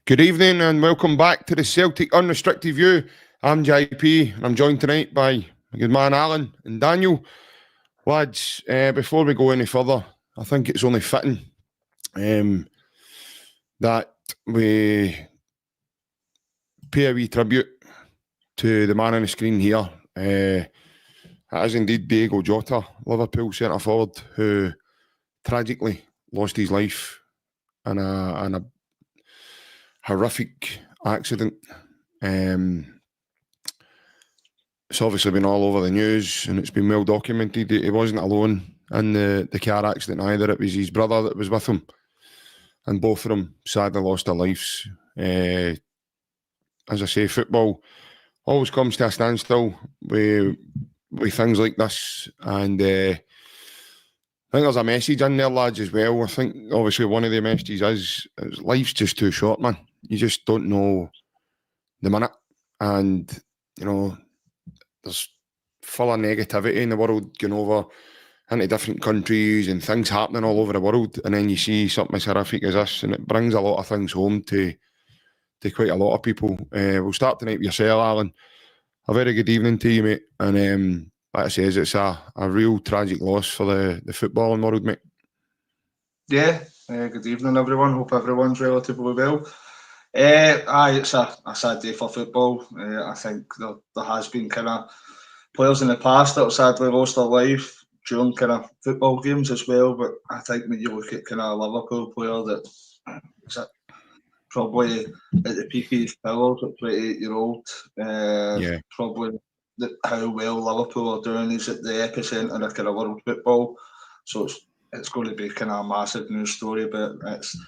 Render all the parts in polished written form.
Good evening and welcome back to the Celtic Unrestricted View. I'm JP and I'm joined tonight by my good man Alan and Daniel. Lads, before we go any further, I think it's only fitting that we pay a wee tribute to the man on the screen here. It is indeed Diogo Jota, Liverpool centre forward, who tragically lost his life in a horrific accident. It's obviously been all over the news and it's been well documented. He wasn't alone in the car accident either. It was his brother that was with him, and both of them sadly lost their lives. As I say, football always comes to a standstill with things like this, and I think there's a message in there, lads, as well. I think obviously one of the messages is life's just too short, man. You just don't know the minute, and you know there's full of negativity in the world going over into different countries and things happening all over the world, and then you see something as horrific as this, and it brings a lot of things home to quite a lot of people. We'll start tonight with yourself, Alan. A very good evening to you, mate, and like I say, it's a real tragic loss for the footballing world, mate. Yeah, good evening everyone. Hope everyone's relatively well. It's a sad day for football. I think there has been kind of players in the past that have sadly lost their life during kind of football games as well. But I think when you look at kind of a Liverpool player that is probably at the peak of his powers at 28-year-old, probably how well Liverpool are doing is at the epicentre of kind of world football. So it's going to be kind of a massive news story, but it's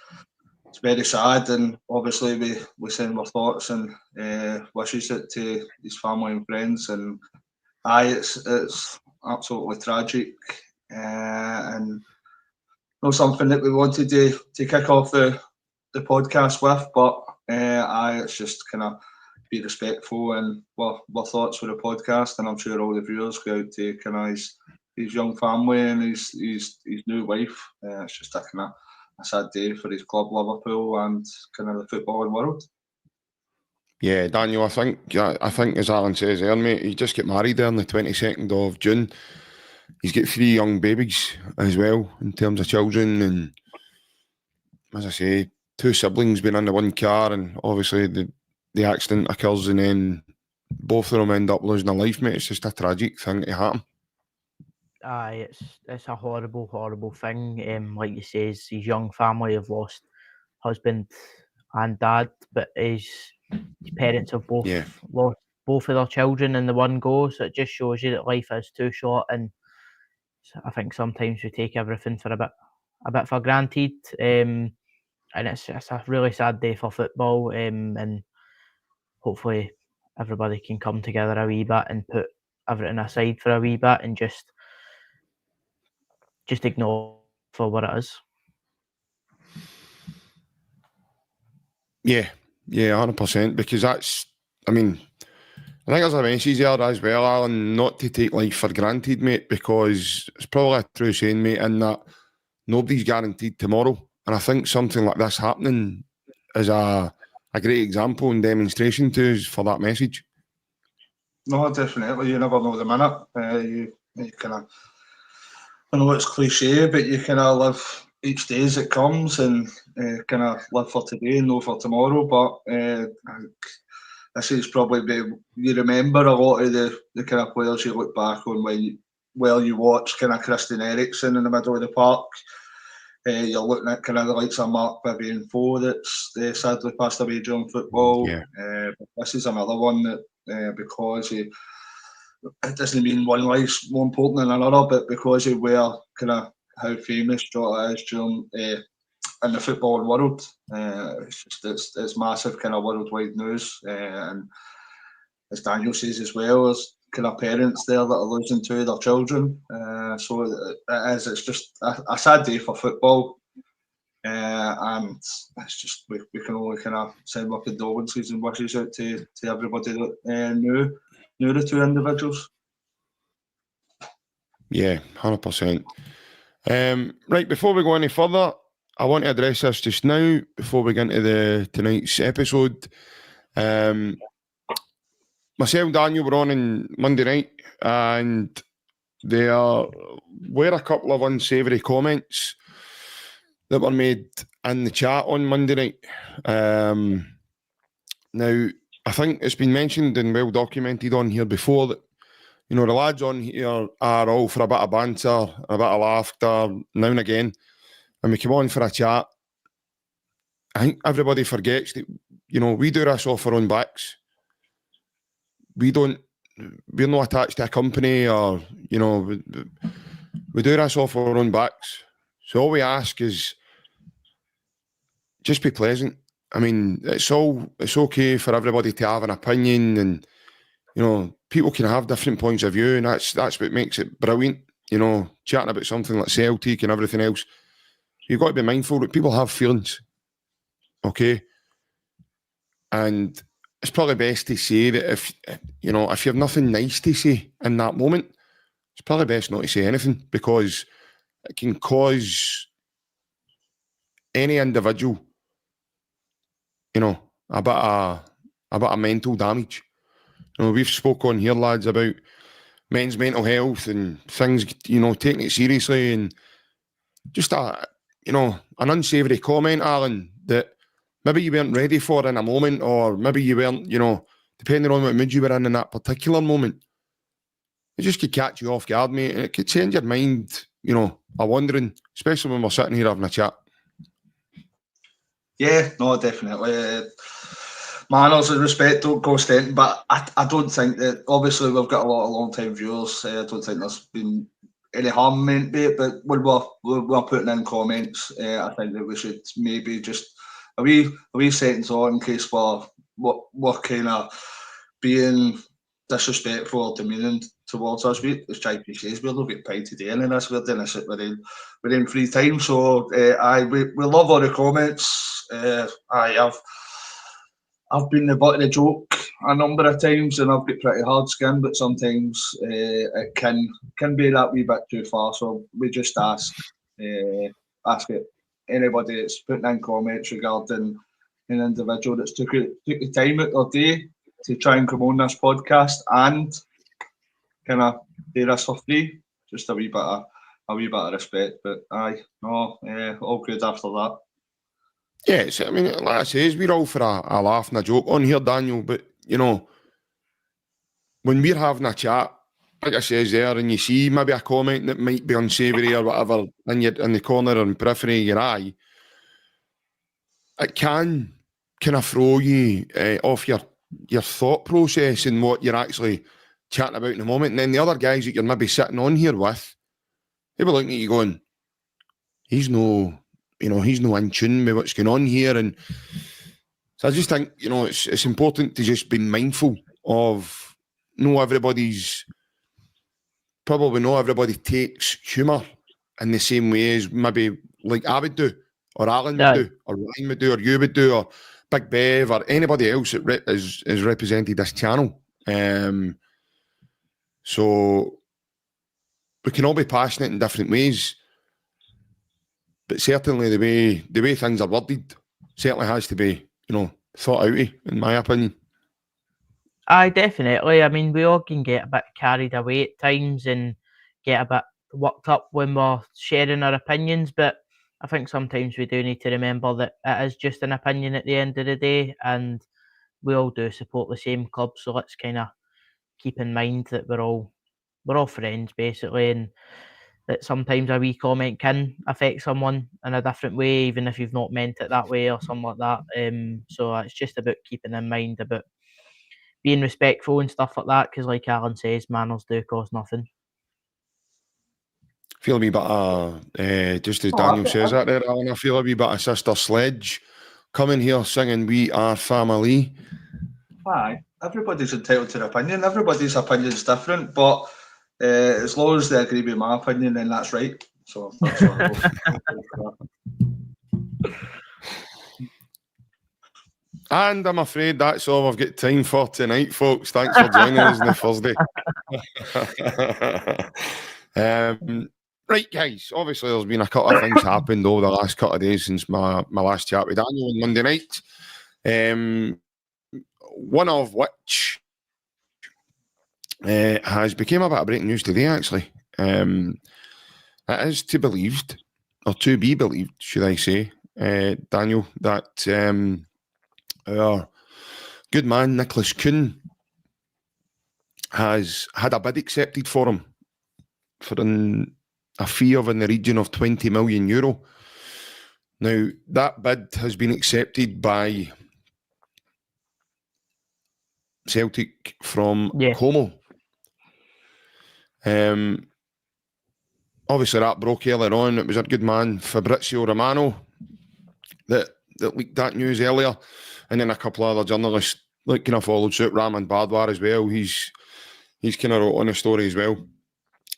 very sad, and obviously we send our thoughts and wishes it to his family and friends. And it's absolutely tragic, and not something that we wanted to kick off the podcast with, but it's just kind of be respectful, and our thoughts for the podcast, and I'm sure all the viewers go out to kind of his young family and his new wife. It's just a kind of a sad day for his club, Liverpool, and kind of the footballing world. Yeah, Daniel, I think as Alan says there, mate, he just got married there on the 22nd of June. He's got 3 young babies as well in terms of children, and as I say, 2 siblings being in the one car, and obviously the accident occurs and then both of them end up losing their life, mate. It's just a tragic thing to happen. Aye, it's a horrible thing. Like you say, his young family have lost husband and dad, but his parents have both lost both of their children in the one go. So it just shows you that life is too short, and I think sometimes we take everything for a bit for granted. And it's a really sad day for football. And hopefully everybody can come together a wee bit and put everything aside for a wee bit and just ignore for what it is. Yeah, 100%. Because I think there's a message there as well, Alan, not to take life for granted, mate, because it's probably a true saying, mate, in that nobody's guaranteed tomorrow. And I think something like this happening is a great example and demonstration to us for that message. No, definitely. You never know the minute. You kind of, I know it's cliche, but you kind of live each day as it comes, and kind of live for today and know for tomorrow. But I think this is probably you remember a lot of the kind of players you look back on when you watch kind of Christian Eriksen in the middle of the park. You're looking at kind of the likes of Mark Vivian Foe that's sadly passed away during football. Yeah. But this is another one that because it doesn't mean one life's more important than another, but because of where kind of how famous Jota is during in the football world, it's massive kind of worldwide news. And as Daniel says as well, there's kind of parents there that are losing 2 of their children. So it's just a sad day for football. And it's just we can only kind of send our condolences and wishes out to everybody that knew the 2 individuals. Yeah, 100%. Right, before we go any further, I want to address this just now before we get into tonight's episode. Myself and Daniel were on Monday night, and there were a couple of unsavoury comments that were made in the chat on Monday night. Now, I think it's been mentioned and well documented on here before that, the lads on here are all for a bit of banter, a bit of laughter, now and again, and we come on for a chat. I think everybody forgets that, we do this off our own backs. We're not attached to a company or, we do this off our own backs. So all we ask is just be pleasant. I mean, it's okay for everybody to have an opinion, and, people can have different points of view, and that's what makes it brilliant. Chatting about something like Celtic and everything else, you've got to be mindful that people have feelings, okay? And it's probably best to say that if you have nothing nice to say in that moment, it's probably best not to say anything, because it can cause any individual, a bit of mental damage. We've spoke on here, lads, about men's mental health and things, taking it seriously, and just an unsavoury comment, Alan, that maybe you weren't ready for in a moment, or maybe you weren't, depending on what mood you were in that particular moment. It just could catch you off guard, mate, and it could change your mind, a wondering, especially when we're sitting here having a chat. Yeah, no, definitely. Manners and respect don't go stent, but I don't think that, obviously we've got a lot of long-time viewers. I don't think there's been any harm meant by it, but when we're putting in comments, I think that we should maybe just a wee sentence on in case we're kind of being disrespectful or demeaning towards us. As JP says, we're not getting paid today in this. We're doing this within free time. So we love all the comments. I've been the butt of the joke a number of times, and I've got pretty hard skin, but sometimes it can be that wee bit too far. So we just ask it anybody that's putting in comments regarding an individual that's took the time out their day to try and come on this podcast and kind of do this for free. Just a wee bit of respect, but all good after that. Yes, I mean, like I say, we're all for a laugh and a joke on here, Daniel, but, when we're having a chat, like I says there, and you see maybe a comment that might be unsavoury or whatever in the corner and periphery of your eye, it can kind of throw you off your thought process and what you're actually chatting about in the moment. And then the other guys that you're maybe sitting on here with, they were looking at you going, he's no in tune with what's going on here. And so I just think, it's important to just be mindful of probably not everybody takes humour in the same way as maybe like I would do, or Alan would do, or Ryan would do, or you would do, or Big Bev, or anybody else that is represented this channel. So we can all be passionate in different ways, but certainly the way things are worded certainly has to be, thought out, in my opinion. Aye, definitely. I mean, we all can get a bit carried away at times and get a bit worked up when we're sharing our opinions, but I think sometimes we do need to remember that it is just an opinion at the end of the day, and we all do support the same club, so let's kind of keep in mind that we're all friends, basically, and that sometimes a wee comment can affect someone in a different way, even if you've not meant it that way or something like that. So it's just about keeping in mind about being respectful and stuff like that, because like Alan says, manners do cost nothing. Feel a wee bit of, just as Daniel says that there, Alan, I feel a wee bit of Sister Sledge coming here singing We Are Family. Aye, everybody's entitled to their opinion. Everybody's opinion's different, but as long as they agree with my opinion, then that's right. So that's what And I'm afraid that's all I've got time for tonight, folks. Thanks for joining us on the Thursday. Right, guys. Obviously, there's been a couple of things happened over the last couple of days since my last chat with Daniel on Monday night. One of which has become a bit of breaking news today, actually. It is to be believed, should I say, Daniel, that our good man Nicolas Kuhn has had a bid accepted for him for a fee of in the region of €20 million. Now, that bid has been accepted by Celtic from Como. Obviously, that broke earlier on. It was our good man Fabrizio Romano that leaked that news earlier, and then a couple of other journalists kind of followed suit. Raman Badwar as well. He's kind of wrote on the story as well.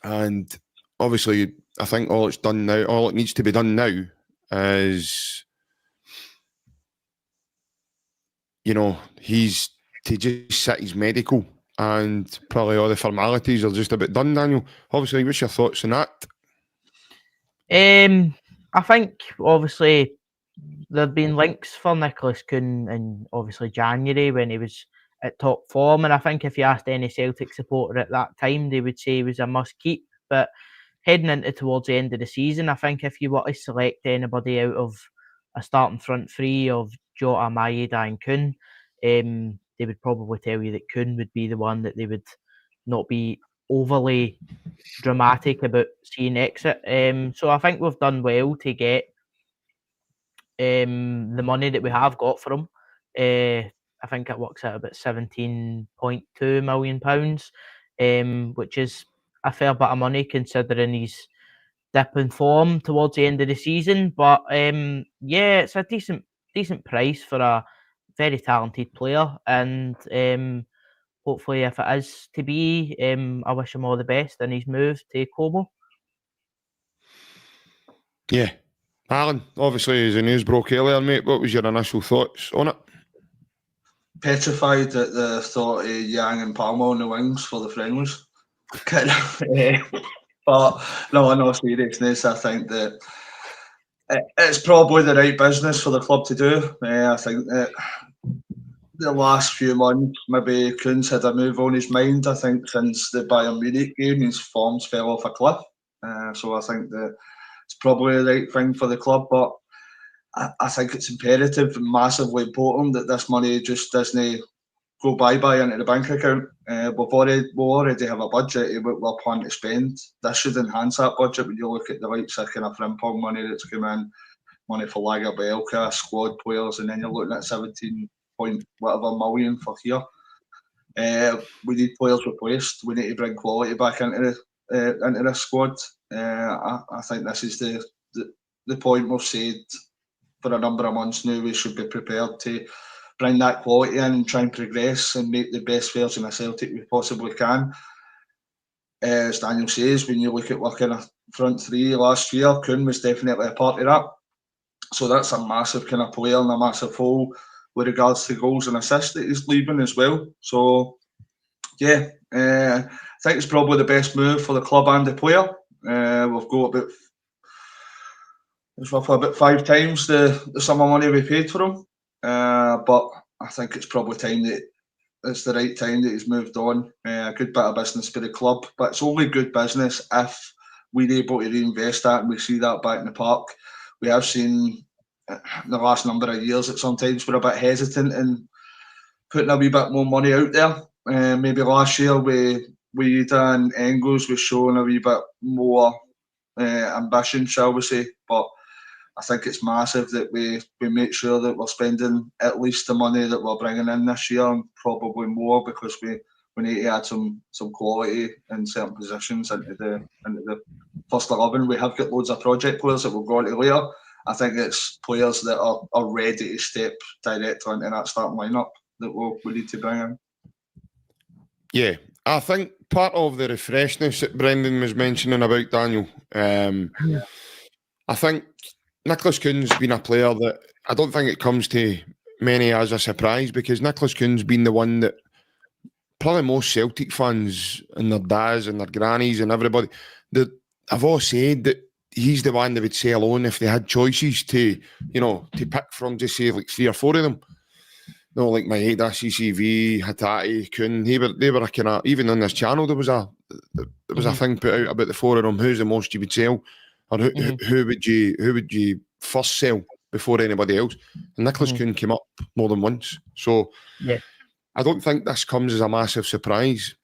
And obviously, I think all it needs to be done now is, he's to just sit his medical, and probably all the formalities are just about done, Daniel. Obviously, what's your thoughts on that? I think, obviously, there have been links for Nicolas Kuhn in, obviously, January when he was at top form, and I think if you asked any Celtic supporter at that time, they would say he was a must-keep. But heading into towards the end of the season, I think if you were to select anybody out of a starting front three of Jota, Maeda and Kuhn, they would probably tell you that Kuhn would be the one that they would not be overly dramatic about seeing exit. So I think we've done well to get the money that we have got for him. I think it works out about £17.2 million, which is a fair bit of money considering he's dip in form towards the end of the season. But it's a decent price for a very talented player, and hopefully, if it is to be, I wish him all the best in his move to Como. Yeah. Alan, obviously, as the news broke earlier, mate, what was your initial thoughts on it? Petrified at the thought of Yang and Palma on the wings for the friendlies. But no, in all seriousness, I think that it's probably the right business for the club to do. I think that the last few months, maybe Kuhn's had a move on his mind. I think since the Bayern Munich game, his forms fell off a cliff. So I think that it's probably the right thing for the club. But I think it's imperative and massively important that this money just doesn't go bye-bye into the bank account. We already have a budget of what we're planning to spend. This should enhance that budget when you look at the likes of kind of Frimpong money that's come in, money for Lagerbielke, squad players, and then you're looking at 17 point whatever million for here. We need players replaced. We need to bring quality back into the squad. I think this is the point we've said for a number of months now. We should be prepared to bring that quality in and try and progress and make the best version of Celtic we possibly can. As Daniel says, when you look at our kind of front three last year, Kuhn was definitely a part of that. So that's a massive kind of player and a massive hole with regards to goals and assists that he's leaving as well. So, I think it's probably the best move for the club and the player. We've got about 5 times the sum of money we paid for him. But I think it's probably time that it's the right time that he's moved on. A good bit of business for the club, but it's only good business if we're able to reinvest that and we see that back in the park. We have seen in the last number of years that sometimes we're a bit hesitant in putting a wee bit more money out there. Maybe last year we and Engels was showing a wee bit more ambition, shall we say, but I think it's massive that we make sure that we're spending at least the money that we're bringing in this year, and probably more, because we need to add some quality in certain positions into the first 11. We have got loads of project players that we'll go into later. I think it's players that are ready to step directly into that starting lineup that we need to bring in. Yeah, I think part of the refreshness that Brendan was mentioning about, Daniel, I think Nicolas Kuhn's been a player that I don't think it comes to many as a surprise, because Nicolas Kuhn's been the one that probably most Celtic fans and their dads and their grannies and everybody, I've always said that he's the one that would say alone if they had choices to, to pick from, just say like 3 or 4 of them. No, like Maeda, CCV, Hayato, Kuhn. They were a kind of, even on this channel there was a thing put out about the 4 of them. Who's the most you would sell, or who would you first sell before anybody else? And Nicolas Kuhn came up more than once. So yeah, I don't think this comes as a massive surprise.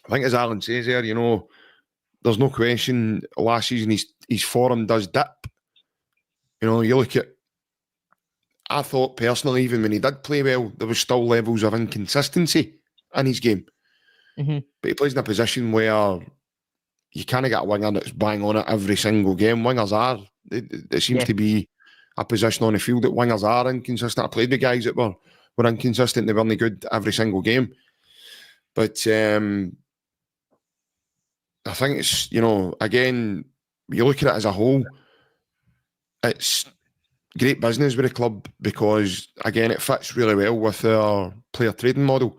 I think, as Alan says there, there's no question last season his form does dip. You look at, I thought personally, even when he did play well, there was still levels of inconsistency in his game. But he plays in a position where you kind of get a winger that's bang on it every single game. Wingers are. It seems to be a position on the field that wingers are inconsistent. I played with guys that were inconsistent. They weren't good every single game. But I think it's, again, you look at it as a whole, it's great business with the club because, again, it fits really well with our player trading model.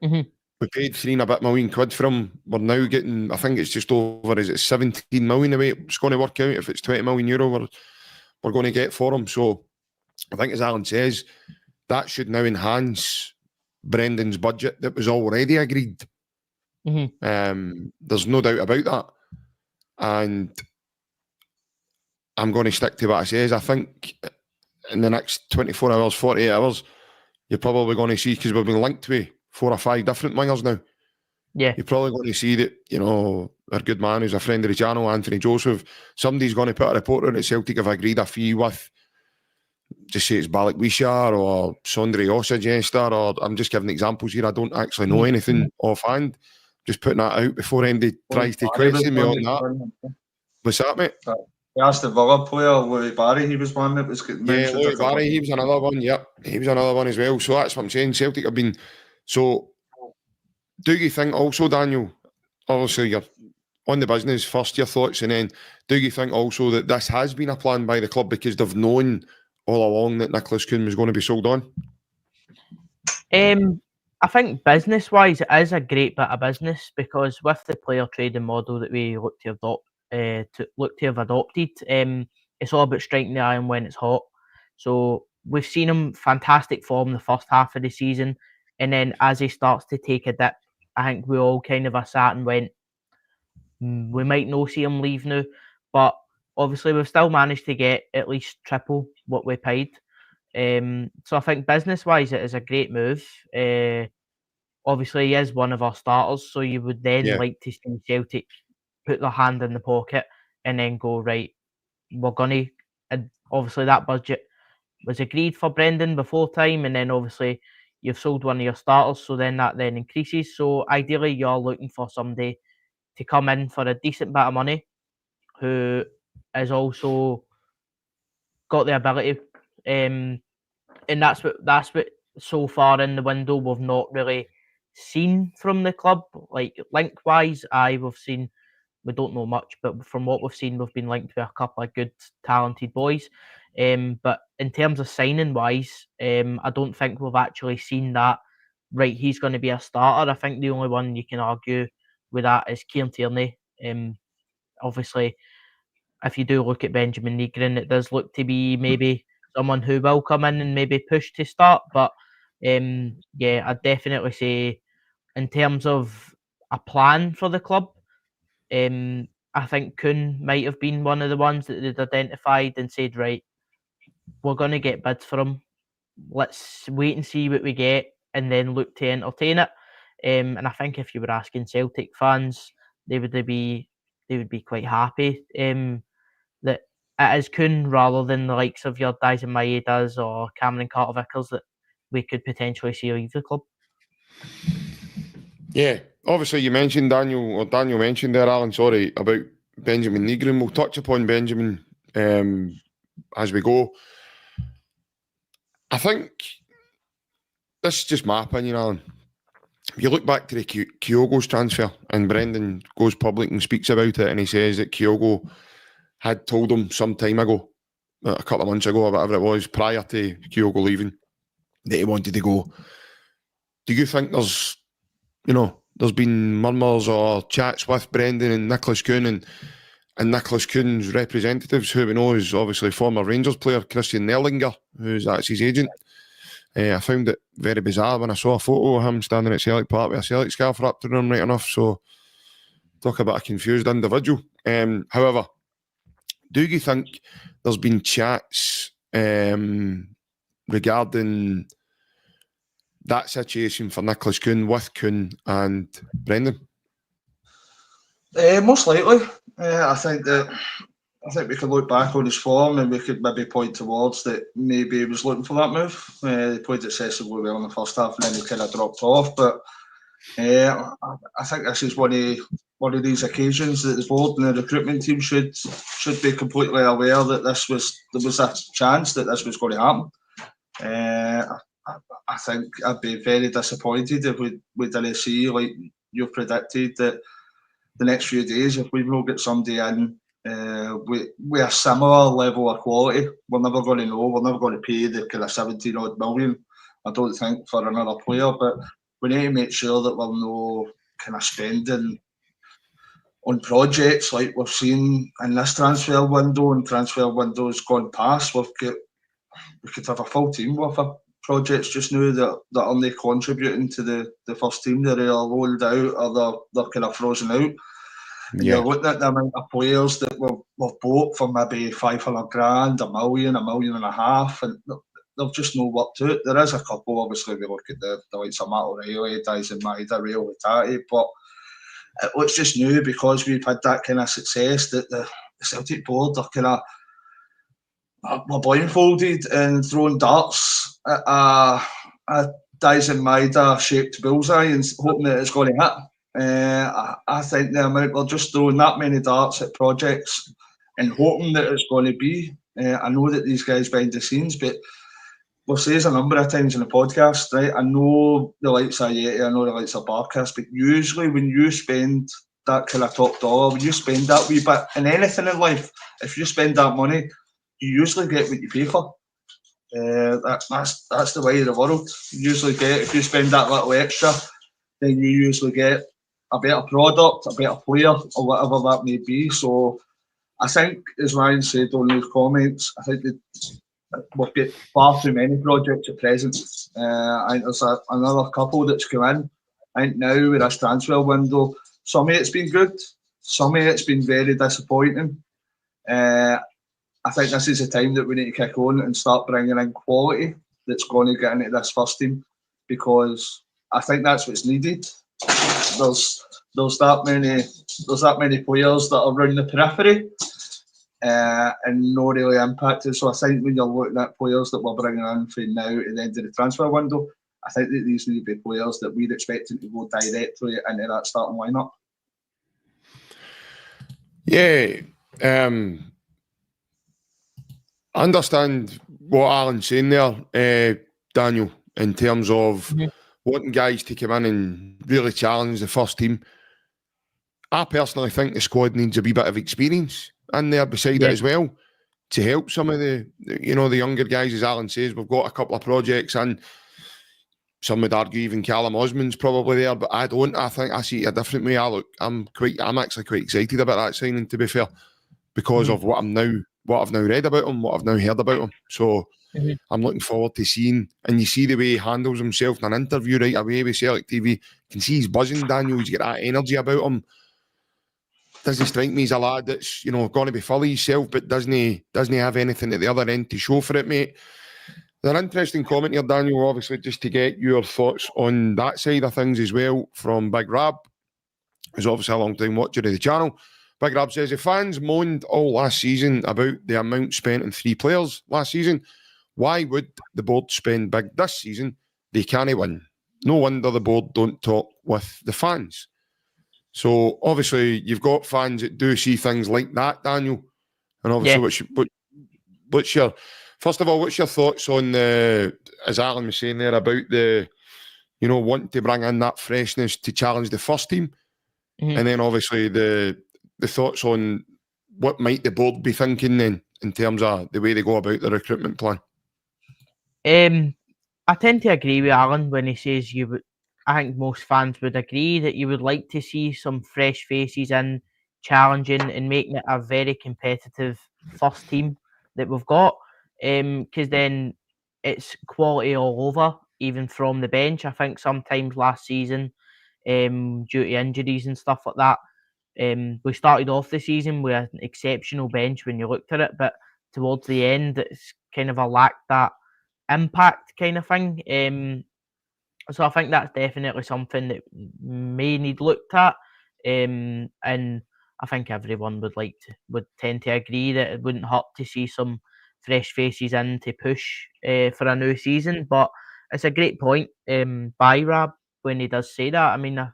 We paid £3 and a bit million for him. We're now getting, I think it's just over, is it 17 million the way it's going to work out? If it's €20 million, we're going to get for him. So I think, as Alan says, that should now enhance Brendan's budget that was already agreed. There's no doubt about that. And I'm going to stick to what I says. I think in the next 24 hours, 48 hours, you're probably going to see, because we've been linked with 4 or 5 different wingers now. Yeah. You're probably going to see that, our good man who's a friend of the channel, Anthony Joseph, somebody's going to put a report on that Celtic have agreed a fee with, just say it's Balak Wishar or Sondre Osagester, or I'm just giving examples here. I don't actually know anything offhand. Just putting that out before anybody tries to question me on that. What's that, mate? He asked the Villa player, Louis Barry, he was one that was getting mentioned. Yeah, Louis Barry, he was another one, yep. He was another one as well. So that's what I'm saying. Celtic have been... So, do you think also, Daniel, obviously you're on the business first, your thoughts, and then do you think also that this has been a plan by the club because they've known all along that Nicolas Kuhn was going to be sold on? I think business-wise, it is a great bit of business because with the player trading model that we look to have adopted, it's all about striking the iron when it's hot. So we've seen him fantastic form the first half of the season, and then as he starts to take a dip, I think we all kind of sat and went, we might not see him leave now, but obviously we've still managed to get at least triple what we paid. So I think business-wise, it is a great move. Obviously, he is one of our starters, so you would then like to see Celtic put their hand in the pocket and then go, right, we're going to... And obviously, that budget was agreed for Brendan before time, and then obviously you've sold one of your starters, so then that then increases. So ideally, you're looking for somebody to come in for a decent bit of money who has also got the ability... and that's what so far in the window we've not really seen from the club. Like link wise, we've seen, we don't know much, but from what we've seen, we've been linked with a couple of good talented boys. But in terms of signing wise, I don't think we've actually seen that. Right, he's going to be a starter. I think the only one you can argue with that is Kieran Tierney. Obviously, if you do look at Benjamin Negrin, it does look to be maybe someone who will come in and maybe push to start. But I'd definitely say in terms of a plan for the club, I think Kuhn might have been one of the ones that they'd identified and said, right, we're going to get bids for him. Let's wait and see what we get and then look to entertain it. And I think if you were asking Celtic fans, they would be quite happy that it is Kuhn rather than the likes of your Dyson Maedas or Cameron Carter-Vickers that we could potentially see leave the club. Yeah, obviously you mentioned Daniel mentioned there, Alan, sorry, about Benjamin Negrin. We'll touch upon Benjamin as we go. I think this is just my opinion, Alan. If you look back to the Kyogo's transfer, and Brendan goes public and speaks about it, and he says that Kyogo had told him some time ago, a couple of months ago or whatever it was, prior to Kyogo leaving, that he wanted to go. Do you think there's been murmurs or chats with Brendan and Nicolas Kuhn, and and Nicolas Kuhn's representatives, who we know is obviously former Rangers player Christian Nellinger, that's his agent. I found it very bizarre when I saw a photo of him standing at Celtic Park with a Celtic scarf wrapped around him, right enough. So, talk about a confused individual. However, do you think there's been chats regarding that situation for Nicolas Kuhn with Kuhn and Brendan? Most likely. I think we could look back on his form and we could maybe point towards that maybe he was looking for that move. He played excessively well in the first half and then he kind of dropped off. But I think this is one of these occasions that the board and the recruitment team should be completely aware that there was a chance that this was going to happen. I think I'd be very disappointed if we didn't see, like you predicted, that the next few days, if we've not got somebody in with a similar level of quality, we're never going to know. We're never going to pay the kind of 17 odd million, I don't think, for another player. But we need to make sure that we're not kind of spending on projects like we've seen in this transfer window and transfer windows gone past. We could have a full team worth of projects just now that are only contributing to the first team. They're either rolled out or they're kind of frozen out. And you're looking at the amount of players that we've bought for maybe 500 grand, a million and a half, and they've just no worked out. There is a couple, obviously, we look at the likes of Matt O'Reilly, Dyson Maeda, Rio Hatate, but it looks just new because we've had that kind of success that the Celtic board are kind of we're blindfolded and throwing darts at a Dyson Maeda shaped bullseye and hoping that it's going to hit. I think the amount we're just throwing that many darts at projects and hoping that it's going to be. I know that these guys behind the scenes, but we've said a number of times in the podcast, right? I know the likes of HAYATO, I know the likes of Barkas, but usually when you spend that kind of top dollar, when you spend that wee bit in anything in life, if you spend that money, you usually get what you pay for. That's the way of the world. You usually get, if you spend that little extra, then you usually get a better product, a better player, or whatever that may be. So I think, as Ryan said on those comments, I think that we've got far too many projects at present. I think there's another couple that's come in. I think now with this transfer window, some of it's been good, some of it's been very disappointing. I think this is the time that we need to kick on and start bringing in quality that's going to get into this first team, because I think that's what's needed. There's that many players that are around the periphery and not really impacted. So I think when you're looking at players that we're bringing in from now to the end of the transfer window, I think that these need to be players that we're expecting to go directly into that starting lineup. Yeah. I understand what Alan's saying there, Daniel, in terms of wanting guys to come in and really challenge the first team. I personally think the squad needs a wee bit of experience in there beside it as well to help some of the younger guys, as Alan says. We've got a couple of projects and some would argue even Callum Osmond's probably there, but I don't. I think I see it a different way. I'm actually quite excited about that signing, to be fair, because of what I've now read about him, what I've now heard about him. So I'm looking forward to seeing, and you see the way he handles himself in an interview right away with Celtic TV. You can see he's buzzing, Daniel. He's got that energy about him. Doesn't strike me as a lad that's going to be full of himself, but doesn't he have anything at the other end to show for it, mate? There's an interesting comment here, Daniel, obviously, just to get your thoughts on that side of things as well, from Big Rab, who's obviously a long-time watcher of the channel. Big Rab says, the fans moaned all last season about the amount spent on 3 players last season. Why would the board spend big this season? They can't win. No wonder the board don't talk with the fans. So, obviously, you've got fans that do see things like that, Daniel. And obviously, what's your thoughts on as Alan was saying there, about the, wanting to bring in that freshness to challenge the first team? And then, obviously, the thoughts on what might the board be thinking then in terms of the way they go about the recruitment plan? I tend to agree with Alan when he says I think most fans would agree that you would like to see some fresh faces in challenging and making it a very competitive first team that we've got. Because then it's quality all over, even from the bench. I think sometimes last season, due to injuries and stuff like that, we started off the season with an exceptional bench when you looked at it, but towards the end, it's kind of a lacked that impact kind of thing. So I think that's definitely something that may need looked at. And I think everyone would tend to agree that it wouldn't hurt to see some fresh faces in to push for a new season. But it's a great point by Rab when he does say that. I mean, I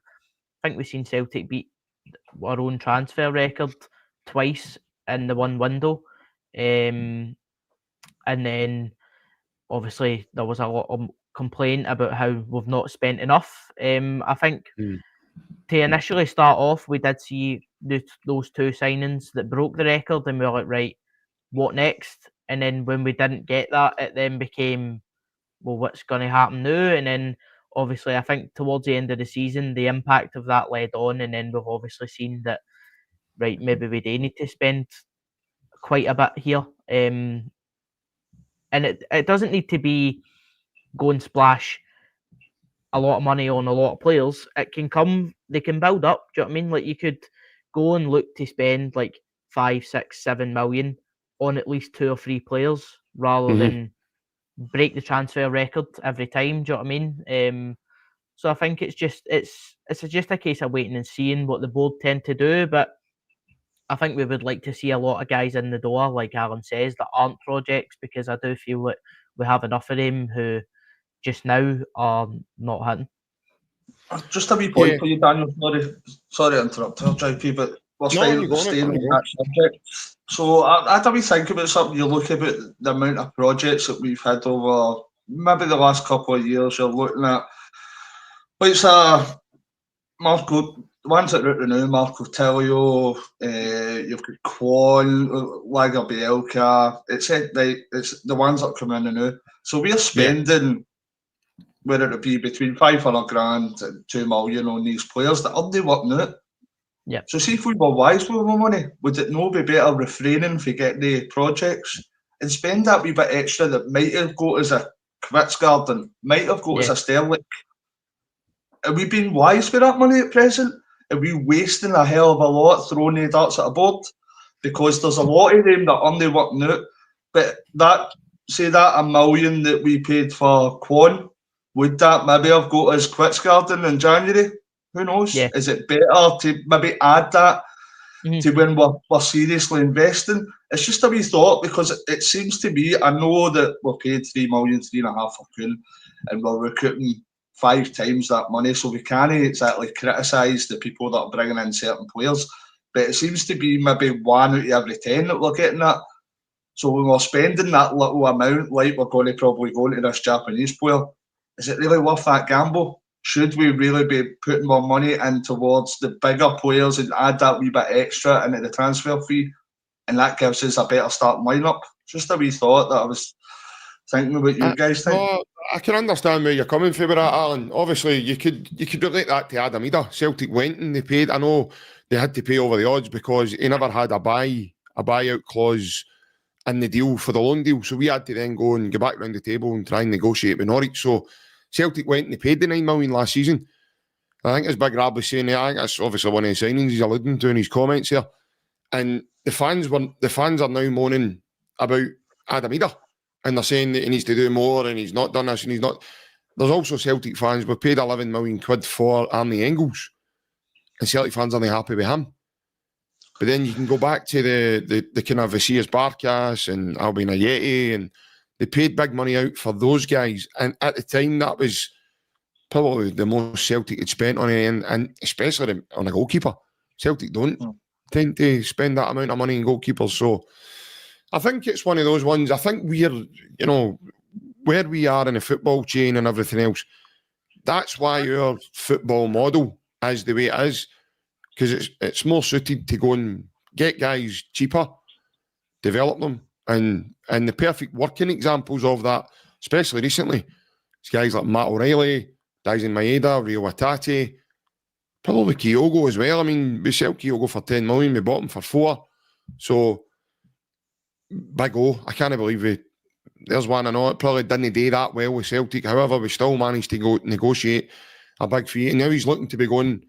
think we've seen Celtic beat our own transfer record twice in the one window. And then obviously there was a lot of complaint about how we've not spent enough. I think to initially start off, we did see those two signings that broke the record, and we were like, right, what next? And then when we didn't get that, it then became, well, what's going to happen now? And then obviously, I think towards the end of the season, the impact of that led on, and then we've obviously seen that, right, maybe we do need to spend quite a bit here. And it doesn't need to be go and splash a lot of money on a lot of players. They can build up. Do you know what I mean? Like, you could go and look to spend like 5, 6, 7 million on at least 2 or 3 players rather than break the transfer record every time. Do you know what I mean? So I think it's just a case of waiting and seeing what the board tend to do. But I think we would like to see a lot of guys in the door, like Alan says, that aren't projects, because I do feel that we have enough of them who just now are not hitting. Just a wee point for you, Daniel. Sorry to interrupt, JP, but we're staying on that subject. So I had a wee think about something. You look about the amount of projects that we've had over maybe the last couple of years. You're looking at, like, Marco, the ones that are out now, Marco Tellio, you've got Quan, Lager Bielka. It's the ones that are coming in now. So we're spending, whether it be between 500 grand and 2 million on these players that are they working out. Yeah. So see if we were wise with our money, would it not be better refraining for getting the projects and spend that wee bit extra that might have got as a Kvitsgarden, might have got as a Sterling? Are we being wise for that money at present? Are we wasting a hell of a lot throwing the darts at a board? Because there's a lot of them that aren't working out. But that $1 million that we paid for Quan, would that maybe have got us Kvitsgarden in January? Who knows? Yeah. Is it better to maybe add that to when we're seriously investing? It's just a wee thought, because it seems to me, I know that we're paid 3 million, 3.5 for Kuhn, and we're recruiting 5 times that money, so we can't exactly criticise the people that are bringing in certain players, but it seems to be maybe 1 out of every 10 that we're getting at. So when we're spending that little amount, like we're going to probably go into this Japanese player, is it really worth that gamble? Should we really be putting more money in towards the bigger players and add that wee bit extra into the transfer fee, and that gives us a better starting lineup? Just a wee thought that I was thinking about. You guys think? No, I can understand where you're coming from with that, Alan. Obviously, you could relate that to Adamida. Celtic went and they paid. I know they had to pay over the odds because he never had a buyout clause in the deal for the loan deal. So we had to then go and go back round the table and try and negotiate with Norwich. So Celtic went and they paid the 9 million last season. I think as Big Rab was saying, I think that's obviously one of the signings he's alluding to in his comments here. And the fans are now moaning about Adamida. And they're saying that he needs to do more and he's not done this and he's not. There's also Celtic fans. We paid 11 million quid for Arnie Engels. And Celtic fans aren't happy with him. But then you can go back to the kind of Vasias Barkas and Albin Ayeti, and they paid big money out for those guys. And at the time, that was probably the most Celtic had spent on it, and especially on a goalkeeper. Celtic don't tend to spend that amount of money on goalkeepers. So I think it's one of those ones. I think we're, where we are in the football chain and everything else, that's why our football model is the way it is, because it's more suited to go and get guys cheaper, develop them, and the perfect working examples of that, especially recently, it's guys like Matt O'Reilly, Dyson Maeda, Rio Watati, Probably Diogo as well. I mean, we sell Diogo for 10 million, we bought him for 4. So, big O. I can't believe there's one I know. It probably didn't do that well with Celtic. However, we still managed to go negotiate a big fee. And now he's looking to be going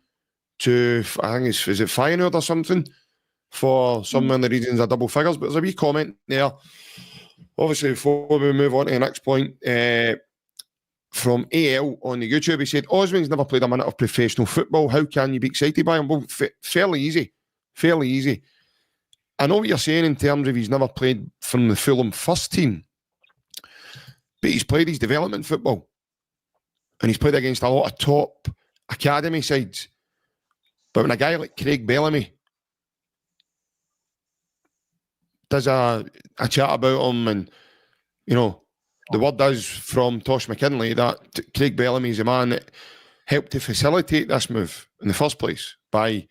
to, I think is it Feyenoord or something, for some of the reasons of double figures. But there's a wee comment there. Obviously, before we move on to the next point, from AL on the YouTube, he said, Osman's never played a minute of professional football. How can you be excited by him? Well, fairly easy. Fairly easy. I know what you're saying in terms of he's never played from the Fulham first team, but he's played his development football. And he's played against a lot of top academy sides. But when a guy like Craig Bellamy does a chat about him, and, you know, the word is from Tosh McKinley that Craig Bellamy is a man that helped to facilitate this move in the first place by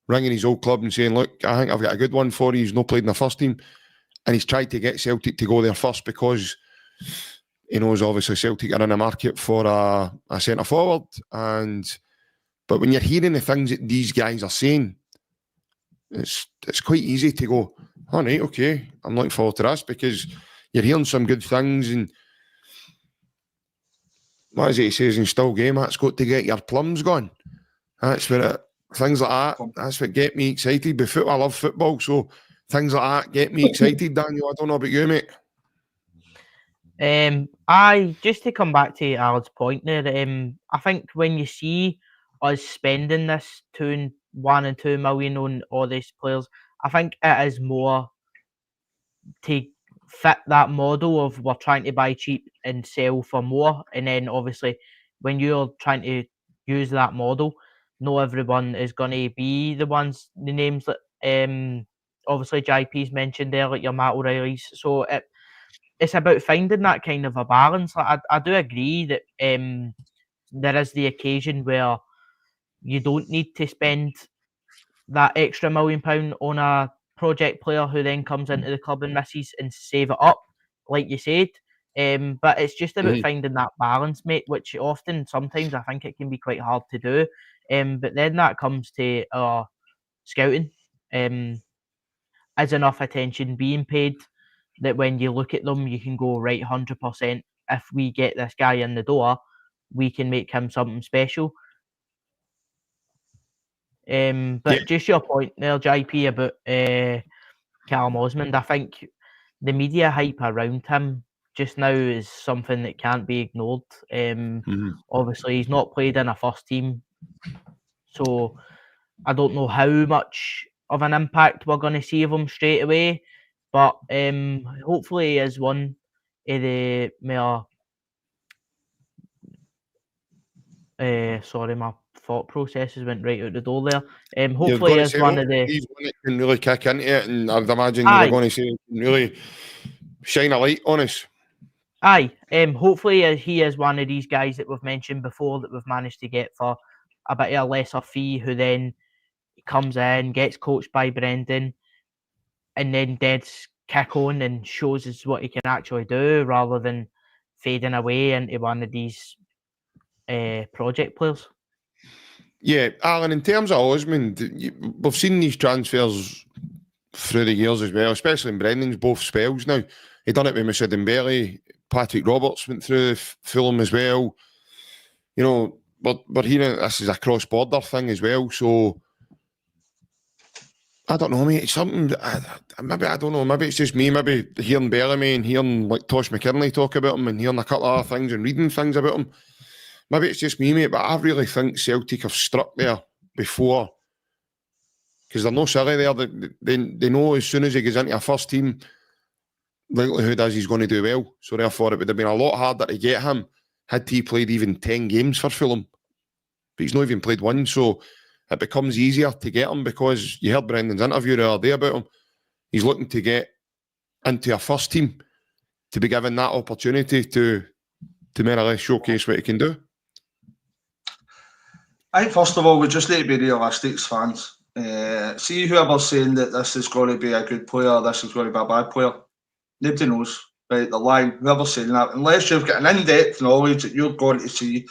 ringing his old club and saying, look, I think I've got a good one for you. He's not played in the first team. And he's tried to get Celtic to go there first because he knows obviously Celtic are in the market for a centre forward. But when you're hearing the things that these guys are saying, it's quite easy to go, oh, right, okay, I'm looking forward to this, because you're hearing some good things. And what is it he says in Still Game? That's got to get your plums going. That's where things like that, that's what get me excited. But I love football, so things like that get me excited, Daniel. I don't know about you, mate. Just to come back to Alan's point there, I think when you see us spending this 1 and 2 million on all these players, I think it is more to fit that model of we're trying to buy cheap and sell for more. And then obviously when you're trying to use that model, not everyone is going to be the names that obviously JP's mentioned there, like your Matt O'Reilly's. So it's about finding that kind of a balance. Like I do agree that there is the occasion where you don't need to spend that extra £1 million on a project player who then comes into the club and misses and save it up, like you said. But it's just about finding that balance, mate, which sometimes I think it can be quite hard to do. But then that comes to scouting. Is enough attention being paid that when you look at them, you can go, right, 100%, if we get this guy in the door, we can make him something special. But just your point there, JP, about Callum Osmond, I think the media hype around him just now is something that can't be ignored. Obviously, he's not played in a first team, so I don't know how much of an impact we're going to see of him straight away. But hopefully he is one of the more... sorry, my thought processes went right out the door there. Hopefully he is one of the... He's one that can really kick into it, and I'd imagine you were going to say he can really shine a light on us. Aye. Hopefully he is one of these guys that we've mentioned before that we've managed to get for a bit of a lesser fee, who then comes in, gets coached by Brendan, and then Dead's kick on and shows us what he can actually do, rather than fading away into one of these project players. Yeah, Alan, in terms of Osmond, we've seen these transfers through the years as well, especially in Brendan's both spells now. He done it with Moussa Dembele, Patrick Roberts went through Fulham as well. You know, we're hearing this is a cross-border thing as well, so I don't know, mate. It's something, maybe, I don't know, maybe it's just me, maybe hearing Bellamy and hearing like Tosh McKinley talk about him and hearing a couple of other things and reading things about him. Maybe it's just me, mate, but I really think Celtic have struck there before, because they're no silly there. They know as soon as he goes into a first team, likelihood is he's going to do well. So therefore, it would have been a lot harder to get him had he played even 10 games for Fulham. But he's not even played one, so it becomes easier to get him, because you heard Brendan's interview the other day about him. He's looking to get into a first team to be given that opportunity to more or less showcase what he can do. I think, first of all, we just need to be realistic as fans. See whoever's saying that this is going to be a good player, this is going to be a bad player. Nobody knows, right? The line, whoever's saying that, unless you've got an in-depth knowledge that you're going to see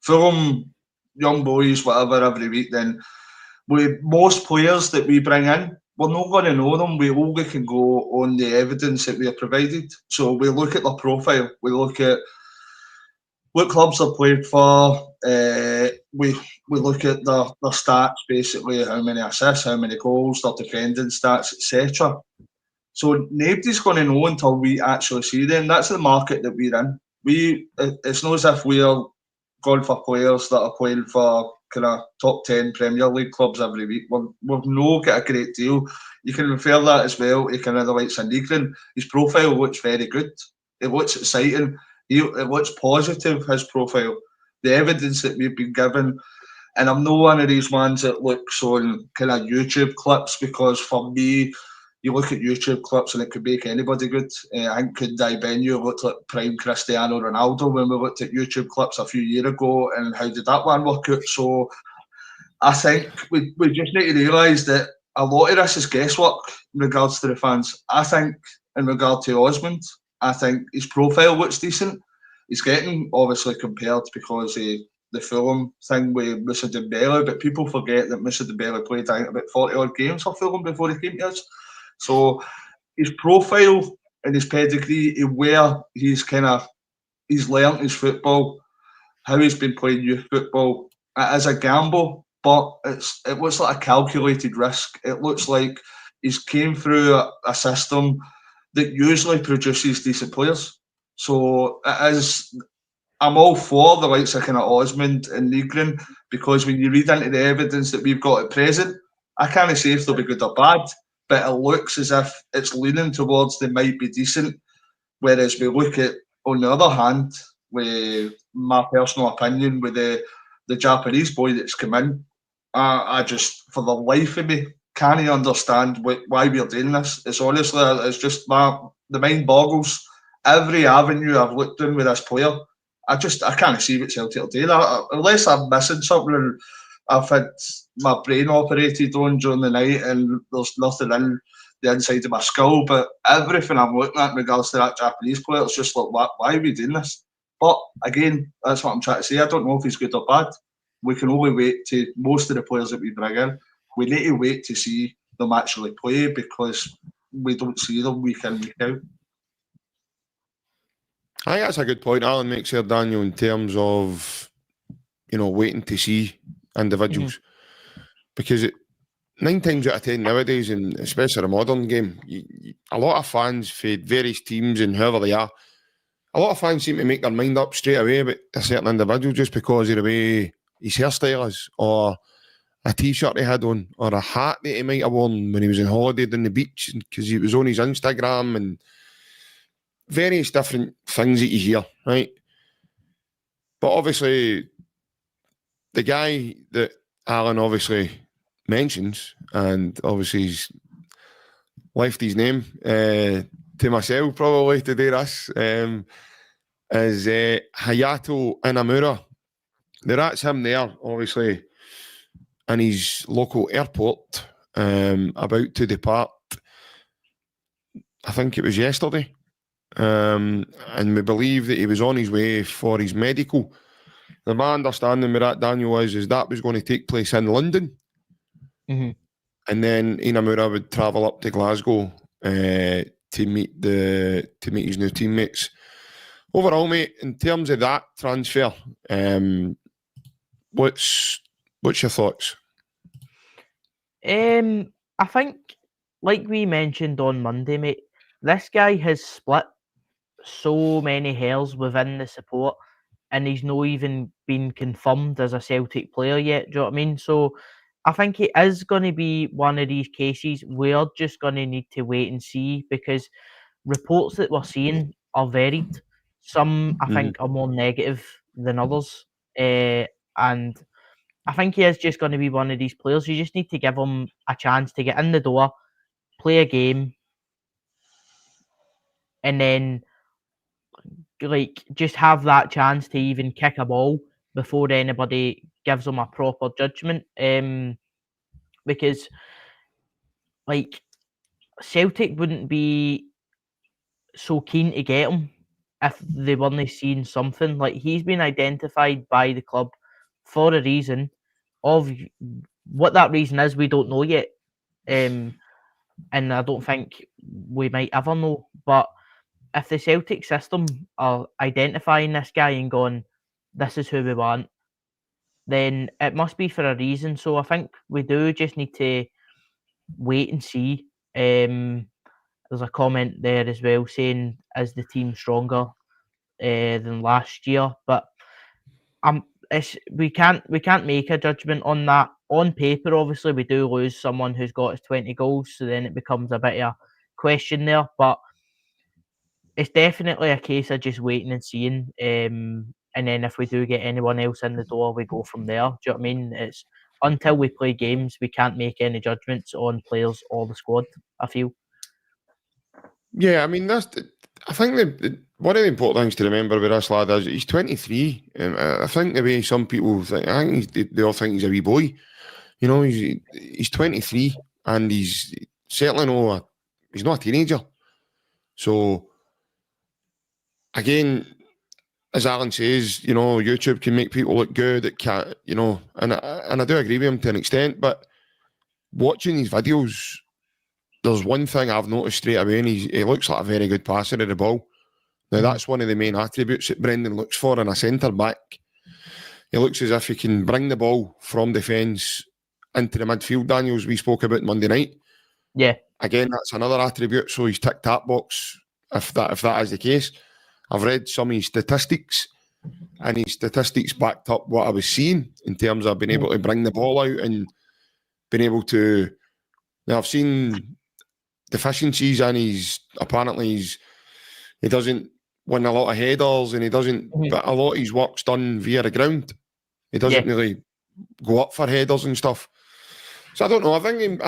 Fulham young boys, whatever, every week, then most players that we bring in, we're not going to know them. We only can go on the evidence that we are provided. So we look at their profile, we look at what clubs they've played for, we look at their stats, basically, how many assists, how many goals, their defending stats, etc. So nobody's going to know until we actually see them. That's the market that we're in. It's not as if we're going for players that are playing for kind of top 10 Premier League clubs every week. We've no get a great deal. You can refer that as well to kind of the likes of Negrin. His profile looks very good. It looks exciting. It looks positive, his profile. The evidence that we've been given. And I'm not one of these ones that looks on kind of YouTube clips, because for me, you look at YouTube clips and it could make anybody good. I think Kundai Benyu looked like prime Cristiano Ronaldo when we looked at YouTube clips a few years ago, and how did that one work out? So I think we just need to realise that a lot of this is guesswork in regards to the fans. I think in regard to Osmond, I think his profile looks decent. He's getting obviously compared because of the Fulham thing with Moussa Dembele, but people forget that Moussa Dembele played, I think, about 40 odd games for Fulham before he came to us. So his profile and his pedigree, where he's learnt his football, how he's been playing youth football, it is a gamble, but it looks like a calculated risk. It looks like he's came through a system that usually produces decent players. So it is. I'm all for the likes of kind of Osmond and Negrin, because when you read into the evidence that we've got at present, I can't say if they'll be good or bad, but it looks as if it's leaning towards they might be decent. Whereas we look at, on the other hand, with my personal opinion, with the Japanese boy that's come in, I just, for the life of me, can't understand why we're doing this. It's honestly, it's just the mind boggles. Every avenue I've looked in with this player, I can't see what Celtic will do. Unless I'm missing something and I've had my brain operated on during the night and there's nothing in the inside of my skull. But everything I'm looking at in regards to that Japanese player, it's just like, why are we doing this? But again, that's what I'm trying to say. I don't know if he's good or bad. We can only wait to, most of the players that we bring in, we need to wait to see them actually play, because we don't see them week in, week out. I think that's a good point Alan makes here, Daniel, in terms of, waiting to see individuals. Because 9 times out of 10 nowadays, and especially the modern game, a lot of fans for various teams and whoever they are, a lot of fans seem to make their mind up straight away about a certain individual just because of the way his hairstyle is, or a t-shirt he had on, or a hat that he might have worn when he was on holiday on the beach because he was on his Instagram, and various different things that you hear, right? But obviously, the guy that Alan obviously mentions, and obviously he's left his name to myself probably to do this, is HAYATO INAMURA. Now that's him there, obviously, in his local airport, about to depart. I think it was yesterday. And we believe that he was on his way for his medical. Now, my understanding with that, Daniel, is that was going to take place in London. Mm-hmm. And then Inamura would travel up to Glasgow to meet his new teammates. Overall, mate, in terms of that transfer, what's your thoughts? I think, like we mentioned on Monday, mate, this guy has split so many hairs within the support, and he's not even been confirmed as a Celtic player yet. Do you know what I mean? So I think it is going to be one of these cases. We're just going to need to wait and see, because reports that we're seeing are varied. Some, I think, are more negative than others. And I think he is just going to be one of these players. You just need to give him a chance to get in the door, play a game, and then just have that chance to even kick a ball before anybody gives him a proper judgment. Because Celtic wouldn't be so keen to get him if they weren't seeing something. Like, he's been identified by the club for a reason. Of what that reason is, we don't know yet. And I don't think we might ever know. But if the Celtic system are identifying this guy and going, this is who we want, then it must be for a reason. So I think we do just need to wait and see. There's a comment there as well saying, is the team stronger than last year? But we can't make a judgment on that. On paper, obviously, we do lose someone who's got us 20 goals, so then it becomes a bit of a question there. But it's definitely a case of just waiting and seeing. And then if we do get anyone else in the door, we go from there. Do you know what I mean? It's until we play games, we can't make any judgments on players or the squad, I feel. Yeah, I mean, I think one of the important things to remember with this lad is he's 23. I think the way some people think, I think they all think he's a wee boy. You know, he's 23 and he's certainly he's not a teenager. So, again, as Alan says, you know, YouTube can make people look good. It can't, you know, and I do agree with him to an extent. But watching these videos, there's one thing I've noticed straight away, and he looks like a very good passer of the ball. Now, that's one of the main attributes that Brendan looks for in a centre-back. He looks as if he can bring the ball from defence into the midfield, Daniels, we spoke about Monday night. Yeah. Again, that's another attribute, so he's ticked that box, if that is the case. I've read some of his statistics, and his statistics backed up what I was seeing in terms of being able to bring the ball out and being able to... Now, I've seen deficiencies, and he doesn't win a lot of headers, and he doesn't... But a lot of his work's done via the ground. He doesn't really go up for headers and stuff. So I don't know. I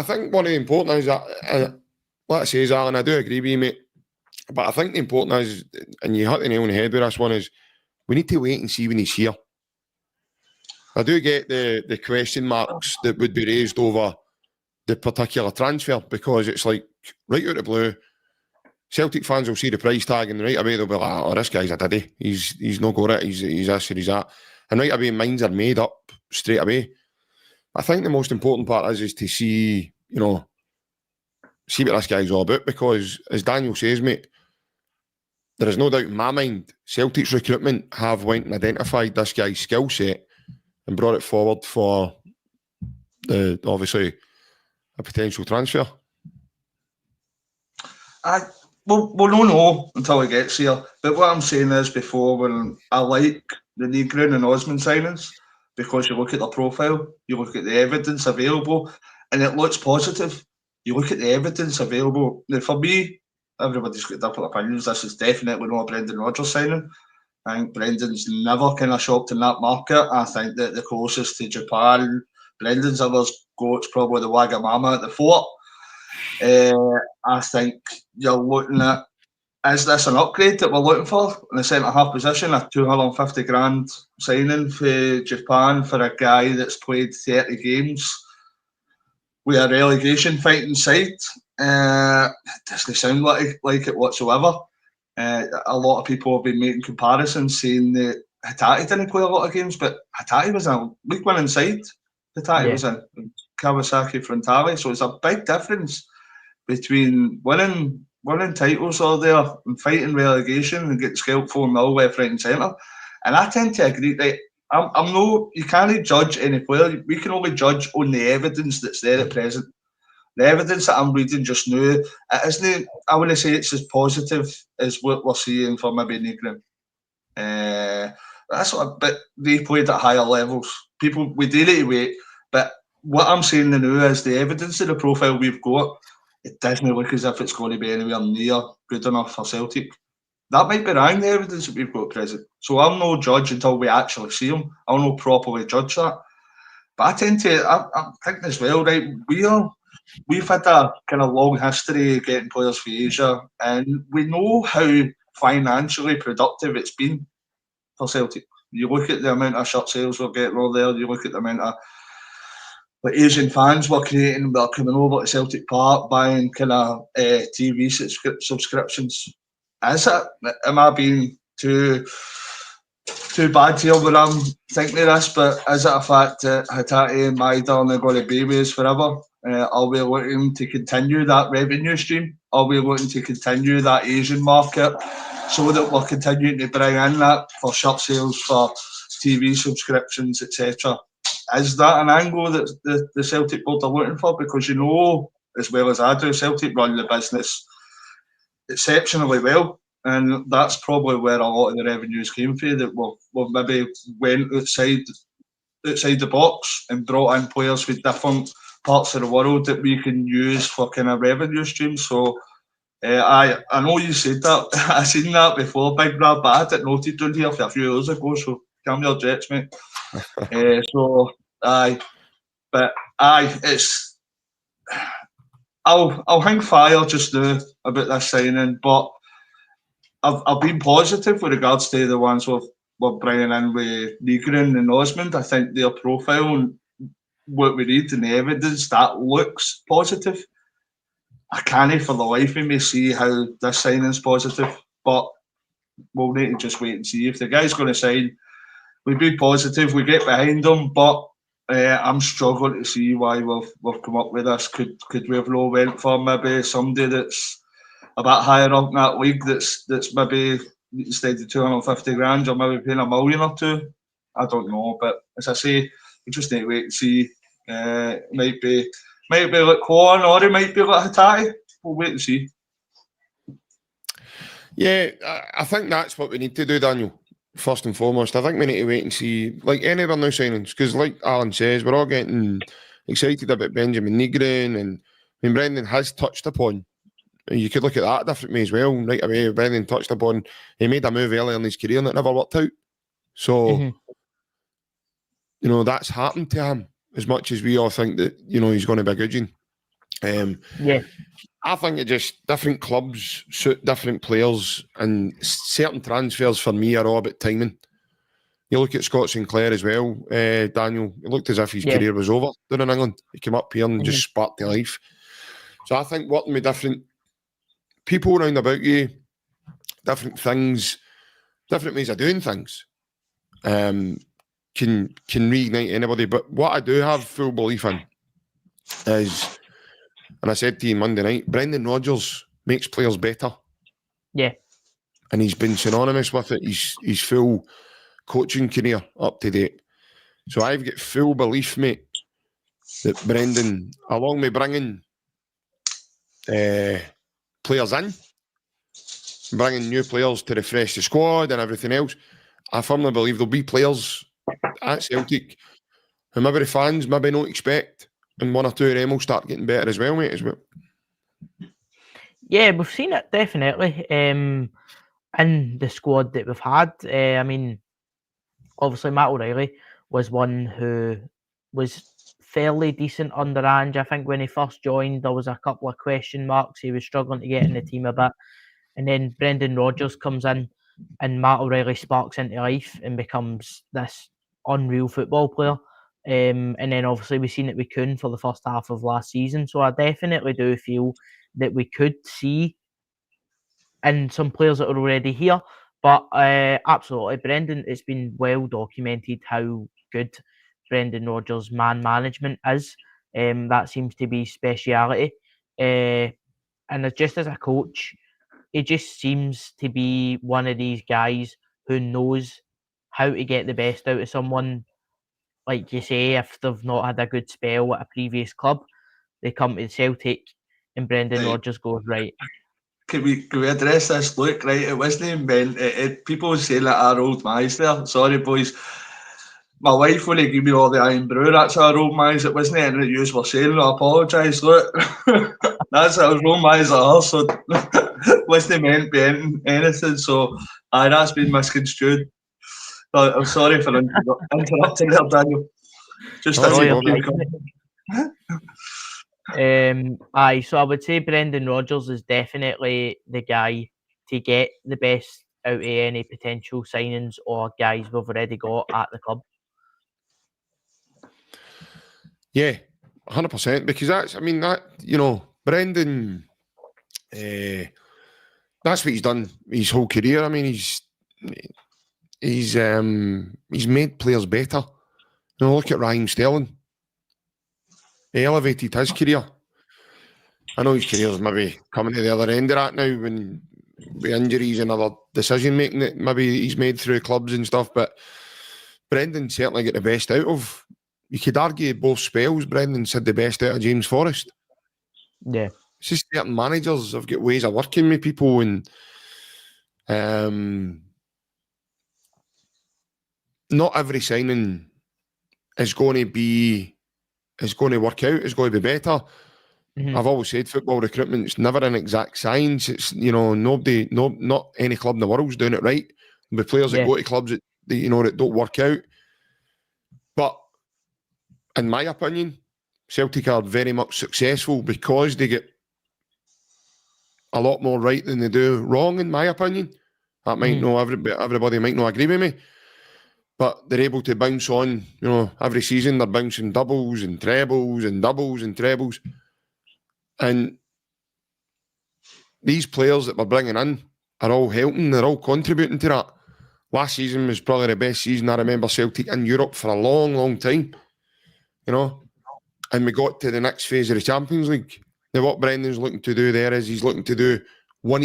think one of the important things that, like I say, Alan, I do agree with you, mate. But I think the important is, and you hit the nail on the head with this one, is we need to wait and see when he's here. I do get the question marks that would be raised over the particular transfer, because it's like, right out of the blue, Celtic fans will see the price tag and right away they'll be like, oh, this guy's a diddy. He's no got it. He's this or he's that. And right away, minds are made up straight away. I think the most important part is to see, you know, see what this guy's all about, because as Daniel says, mate, there is no doubt in my mind, Celtic's recruitment have went and identified this guy's skill set and brought it forward for obviously a potential transfer. We'll don't know until it gets here. But what I'm saying is, before, when I like the Negrin and Osman signings, because you look at their profile, you look at the evidence available, and it looks positive. You look at the evidence available. Now, for me, everybody's got different opinions. This is definitely not a Brendan Rodgers signing. I think Brendan's never kind of shopped in that market. I think that the closest to Japan Brendan's ever got's probably the Wagamama at the Fort. I think you're looking at, is this an upgrade that we're looking for in the centre-half position? A 250 grand signing for Japan for a guy that's played 30 games with a relegation fighting side. It doesn't sound like it whatsoever. A lot of people have been making comparisons, saying that Hatate didn't play a lot of games, but Hatate was a league-winning side. Hatate was in Kawasaki Frontale, so it's a big difference between winning titles all there and fighting relegation and getting scalped 4-0 left, right and centre. And I tend to agree that you can't judge any player. We can only judge on the evidence that's there at present. The evidence that I'm reading just now, it isn't, I wouldn't say it's as positive as what we're seeing for maybe Negrin. That's but they played at higher levels. People, we do need to wait. But what I'm saying now is the evidence of the profile we've got, it doesn't look as if it's going to be anywhere near good enough for Celtic. That might be wrong, the evidence that we've got at present. So I'm no judge until we actually see them. I'll not properly judge that. But I tend to, I'm thinking as well, right, we've had a kind of long history of getting players for Asia, and we know how financially productive it's been for Celtic. You look at the amount of shirt sales we're getting over there, you look at the amount of Asian fans we're creating, they're coming over to Celtic Park, buying kind of TV subscriptions. Is it? Am I being too too bad here when I'm thinking of this, but is it a fact that HAYATO and Maida are going to be with us forever? Are we looking to continue that revenue stream? Are we looking to continue that Asian market so that we're continuing to bring in that for shirt sales, for TV subscriptions, etc.? Is that an angle that the Celtic board are looking for? Because you know, as well as I do, Celtic run the business exceptionally well. And that's probably where a lot of the revenues came from, that we've maybe went outside the box and brought in players with different parts of the world that we can use for kind of revenue streams. So I know you said that. I seen that before, Big Brad, but I had it noted down here for a few years ago, so calm your jets, mate. It's... I'll hang fire just now about this signing, but I've been positive with regards to the ones we're bringing in with Negrin and Osmond. I think their profile and what we read in the evidence, that looks positive. I can't for the life of me see how this signing's positive, but we'll need to just wait and see. If the guy's going to sign, we be positive, we get behind him, but I'm struggling to see why we've come up with this. Could we have no went for maybe somebody that's a bit higher up in that league, that's maybe instead of 250 grand, you're maybe paying $1 million or $2 million? I don't know, but as I say, we just need to wait and see. Might be like Kuhn, or it might be like HAYATO. We'll wait and see. Yeah, I think that's what we need to do, Daniel. First and foremost, I think we need to wait and see, like any of our new signings, because like Alan says, we're all getting excited about Benjamin Negrin, and Brendan has touched upon. You could look at that a different way as well. Right away, Brendan touched upon, he made a move earlier in his career and it never worked out. So, you know, that's happened to him, as much as we all think that, you know, he's going to be a good one. Yeah. I think it just, different clubs suit different players, and certain transfers for me are all about timing. You look at Scott Sinclair as well, Daniel, it looked as if his career was over down in England. He came up here and just sparked to life. So I think working with different people around about you, different things, different ways of doing things, can reignite anybody. But what I do have full belief in is, and I said to you Monday night, Brendan Rodgers makes players better. Yeah. And he's been synonymous with it. His full coaching career up to date. So I've got full belief, mate, that Brendan, along with bringing players in, bringing new players to refresh the squad and everything else, I firmly believe there'll be players at Celtic who maybe the fans maybe don't expect, and one or two of them will start getting better as well, mate, as well. Yeah, we've seen it, definitely, in the squad that we've had. I mean, obviously Matt O'Reilly was one who was fairly decent under Ange. I think when he first joined, there was a couple of question marks. He was struggling to get in the team a bit. And then Brendan Rodgers comes in, and Matt O'Reilly sparks into life and becomes this unreal football player. And then obviously we've seen it with Kuhn for the first half of last season. So I definitely do feel that we could see in some players that are already here. But absolutely, Brendan, it's been well documented how good Brendan Rodgers' man management is. That seems to be speciality. And just as a coach, he just seems to be one of these guys who knows how to get the best out of someone. Like you say, if they've not had a good spell at a previous club, they come to Celtic and Brendan Rodgers goes, right. Can we address this? Look, right, it wasn't meant. People saying that our old mice there. Sorry, boys. My wife when he gave me all the iron brew, that's our old mice. It wasn't anything that you were saying. I apologise. Look, that's our old mice at her. So wasn't meant to be anything. So that's been misconstrued. I'm sorry for interrupting there, Daniel. Just a so I would say Brendan Rodgers is definitely the guy to get the best out of any potential signings or guys we've already got at the club. Yeah, 100%. Because that's, I mean, that, you know, Brendan, that's what he's done his whole career. I mean, he's made players better. You know, look at Raheem Sterling. He elevated his career. I know his career's maybe coming to the other end of that now when with injuries and other decision making that maybe he's made through clubs and stuff, but Brendan certainly got the best out of. You could argue both spells, Brendan's had the best out of James Forrest. Yeah. It's just certain managers have got ways of working with people, and not every signing is going to work out, it's going to be better. I've always said football recruitment's never an exact science. It's, you know, not any club in the world's doing it right. There'll be players that go to clubs that don't work out. But in my opinion, Celtic are very much successful because they get a lot more right than they do wrong, in my opinion. That might know everybody might not agree with me, but they're able to bounce on, you know, every season they're bouncing doubles and trebles and doubles and trebles. And these players that we're bringing in are all helping, they're all contributing to that. Last season was probably the best season I remember Celtic in Europe for a long, long time, you know. And we got to the next phase of the Champions League. Now, what Brendan's looking to do there is he's looking to do one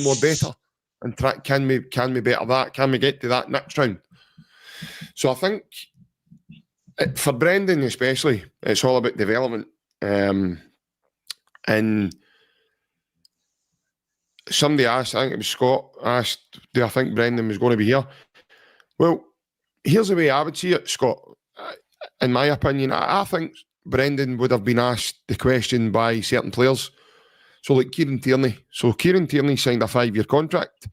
more better, and try, can we better that? Can we get to that next round? So I think for Brendan especially, it's all about development. And somebody asked, I think it was Scott, asked, do I think Brendan was going to be here? Well, here's the way I would see it, Scott. In my opinion, I think Brendan would have been asked the question by certain players. So like Kieran Tierney. So Kieran Tierney signed a 5-year contract.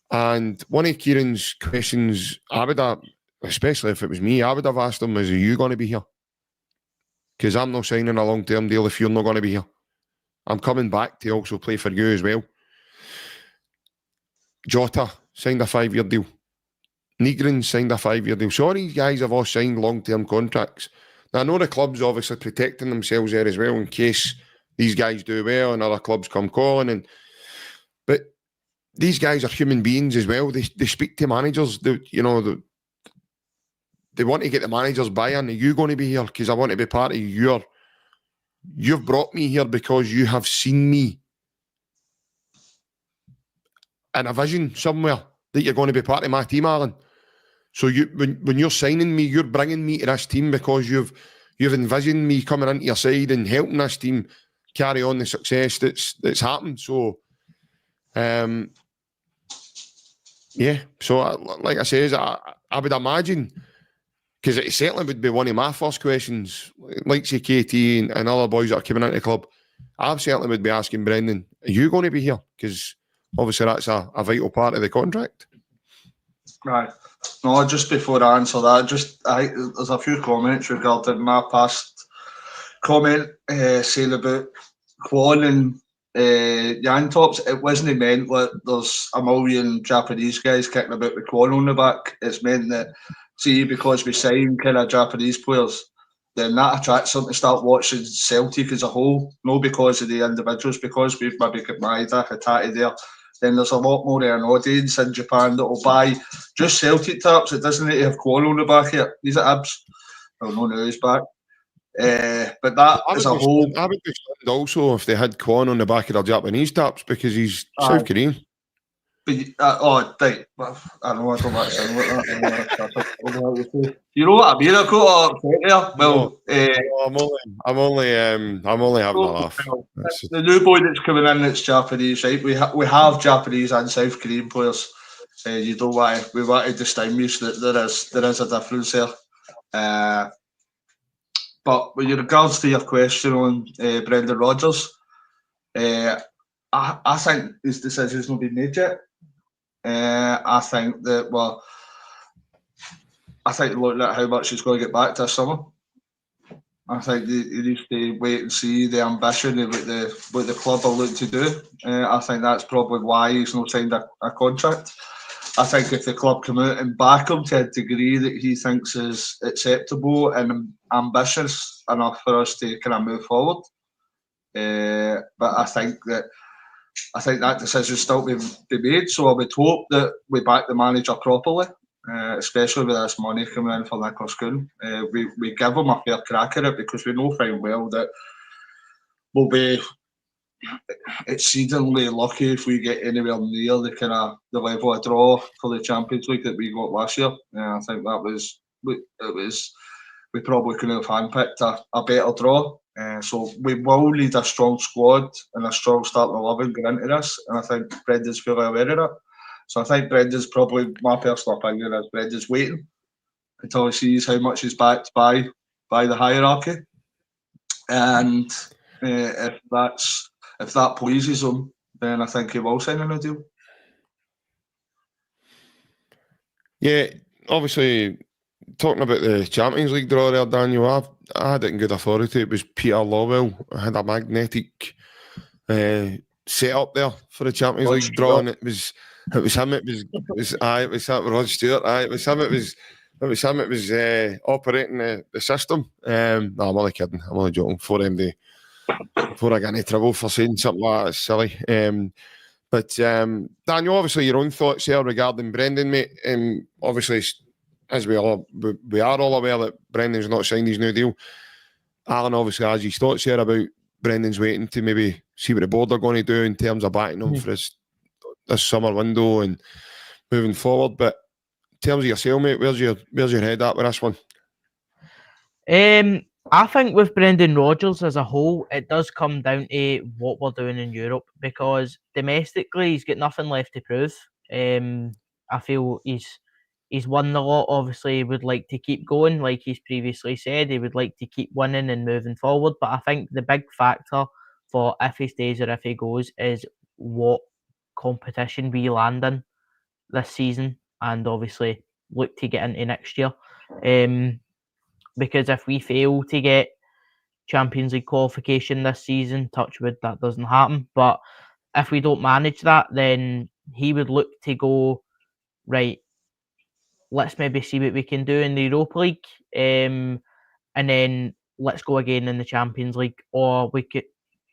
And one of Kieran's questions, I would have, especially if it was me, I would have asked him, is, are you going to be here? Because I'm not signing a long-term deal if you're not going to be here. I'm coming back to also play for you as well. Jota signed a 5-year deal. Negrin signed a 5-year deal. So all these guys have all signed long-term contracts. Now, I know the club's obviously protecting themselves there as well in case these guys do well and other clubs come calling. But these guys are human beings as well. They speak to managers. They want to get the managers buy-in. Are you going to be here? Because I want to be part of you've brought me here because you have seen me in a vision somewhere that you're going to be part of my team, Alan. So when you're signing me, you're bringing me to this team because you've envisioned me coming into your side and helping this team carry on the success that's happened. So, yeah. So, like I says, I would imagine, because it certainly would be one of my first questions, like say KT and other boys that are coming into the club, I certainly would be asking Brendan, are you going to be here? Because obviously that's a vital part of the contract. Right. No, just before I answer that, there's a few comments regarding my past comment saying about Kwon and Yan Tops. It wasn't meant that there's a million Japanese guys kicking about with Kwon on the back. It's meant that, see, because we sign kind of Japanese players, then that attracts them to start watching Celtic as a whole. No because of the individuals, because we've maybe got Maeda, Hatate there. Then there's a lot more of an audience in Japan that will buy just Celtic taps. It doesn't need to have Kwon on the back here. He's at Abs. I don't know now he's back. But that as a whole... I would be stunned also if they had Kwon on the back of their Japanese taps because he's South Korean. But right. I know I don't like saying like that. You know what I mean? I got upset there. Well, I'm only having a laugh. The new boy that's coming in that's Japanese, right? We have Japanese and South Korean players. You don't want we want to distinguish that there is a difference there. But with regards to your question on Brendan Rodgers, I think his decision's not been made yet. I think that, looking at how much he's going to get back this summer, I think he needs to wait and see the ambition of what the club are looking to do. I think that's probably why he's not signed a contract. I think if the club come out and back him to a degree that he thinks is acceptable and ambitious enough for us to kind of move forward. But I think that I think that decision's still to be made. So I would hope that we back the manager properly, especially with this money coming in for Nicolas Kuhn. We give him a fair crack at it, because we know fine well that we'll be exceedingly lucky if we get anywhere near the level of draw for the Champions League that we got last year. I think that was we probably couldn't have handpicked a better draw. So we will need a strong squad and a strong starting 11 going into this, and I think Brendan's fully aware of it. So I think Brendan's probably, my personal opinion is Brendan's waiting until he sees how much he's backed by the hierarchy, and if that pleases him, then I think he will sign a new deal. Yeah, obviously, talking about the Champions League draw there, Daniel, I had it in good authority. It was Peter Lawwell. I had a magnetic set-up there for the Champions League draw, and it was him. It was Rod Stewart. It was him. It was him. It was operating the system. No, I'm only kidding. I'm only joking. Before I get into trouble for saying something like that, it's silly. But Daniel, obviously, your own thoughts here regarding Brendan, mate. Obviously, as we are all aware that Brendan's not signed his new deal. Alan obviously has his thoughts here about Brendan's waiting to maybe see what the board are going to do in terms of backing him for this summer window and moving forward. But in terms of yourself, mate, where's your head at with this one? I think with Brendan Rodgers as a whole, it does come down to what we're doing in Europe, because domestically he's got nothing left to prove. I feel he's won a lot. Obviously, he would like to keep going, like he's previously said. He would like to keep winning and moving forward. But I think the big factor for if he stays or if he goes is what competition we land in this season, and obviously look to get into next year. Because if we fail to get Champions League qualification this season, touch wood, that doesn't happen. But if we don't manage that, then he would look to go, right, let's maybe see what we can do in the Europa League, and then let's go again in the Champions League. Or we could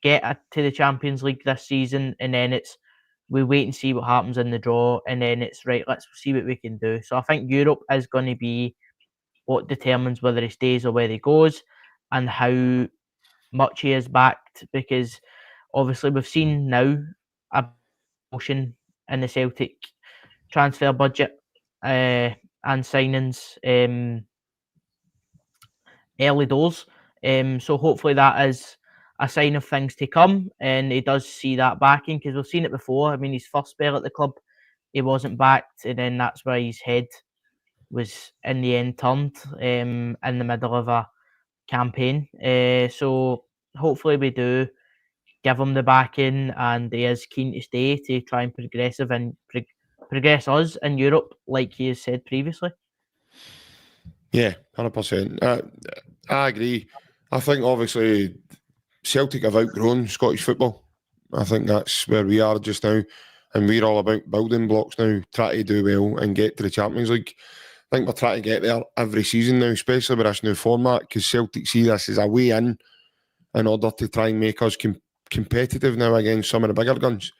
get to the Champions League this season, and then we wait and see what happens in the draw, and then it's right, let's see what we can do. So I think Europe is going to be what determines whether he stays or where he goes, and how much he is backed, because obviously we've seen now a motion in the Celtic transfer budget and signings early doors. So hopefully that is a sign of things to come, and he does see that backing, because we've seen it before. I mean, his first spell at the club, he wasn't backed, and then that's why his head was in the end turned in the middle of a campaign. So hopefully we do give him the backing, and he is keen to stay to try and progress us in Europe, like he has said previously. Yeah, 100%. I agree. I think obviously Celtic have outgrown Scottish football. I think that's where we are just now, and we're all about building blocks now, try to do well and get to the Champions League. I think we're trying to get there every season now, especially with this new format, because Celtic see this as a way in order to try and make us competitive now against some of the bigger guns.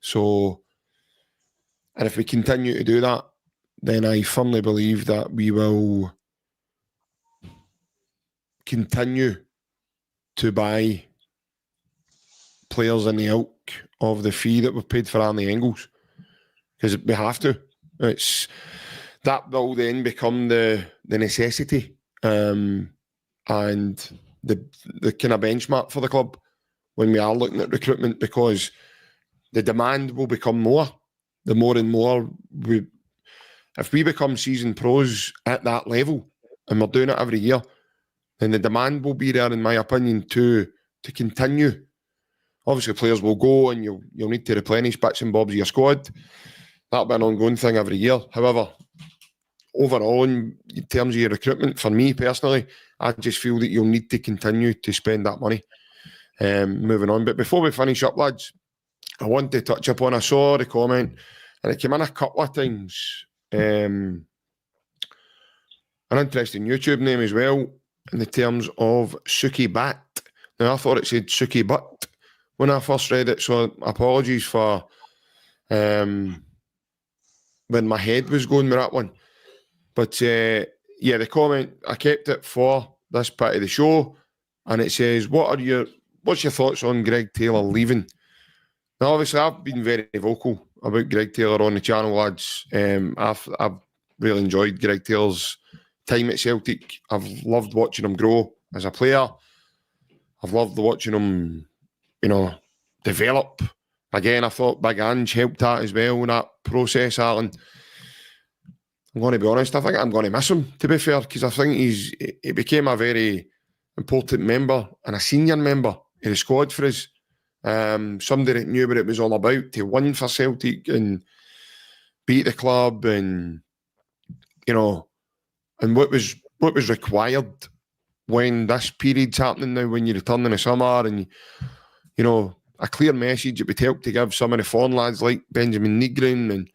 So, and if we continue to do that, then I firmly believe that we will continue to buy players in the ilk of the fee that we've paid for Arnie Engels, because we have to. That will then become the necessity and the kind of benchmark for the club when we are looking at recruitment, because the demand will become more. The more and more if we become seasoned pros at that level, and we're doing it every year, then the demand will be there, in my opinion, to continue. Obviously, players will go, and you'll need to replenish bits and bobs of your squad. That'll be an ongoing thing every year. However, overall, in terms of your recruitment, for me personally, I just feel that you'll need to continue to spend that money. Moving on. But before we finish up, lads, I want to touch upon, I saw the comment, and it came in a couple of times. An interesting YouTube name as well, in the terms of Suki Bat. Now, I thought it said Suki Butt, when I first read it, so apologies for when my head was going with that one. But yeah, the comment, I kept it for this part of the show, and it says, what's your thoughts on Greg Taylor leaving? Now, obviously, I've been very vocal about Greg Taylor on the channel, lads. I've really enjoyed Greg Taylor's time at Celtic. I've loved watching him grow as a player. I've loved watching him, develop. Again, I thought Big Ange helped that as well in that process, Alan. I'm going to be honest, I think I'm going to miss him, to be fair, because I think he became a very important member and a senior member of the squad for us. Somebody that knew what it was all about, to win for Celtic and beat the club, and and what was required when this period's happening now, when you return in the summer, and a clear message it would help to give some of the foreign lads like Benjamin Nygren and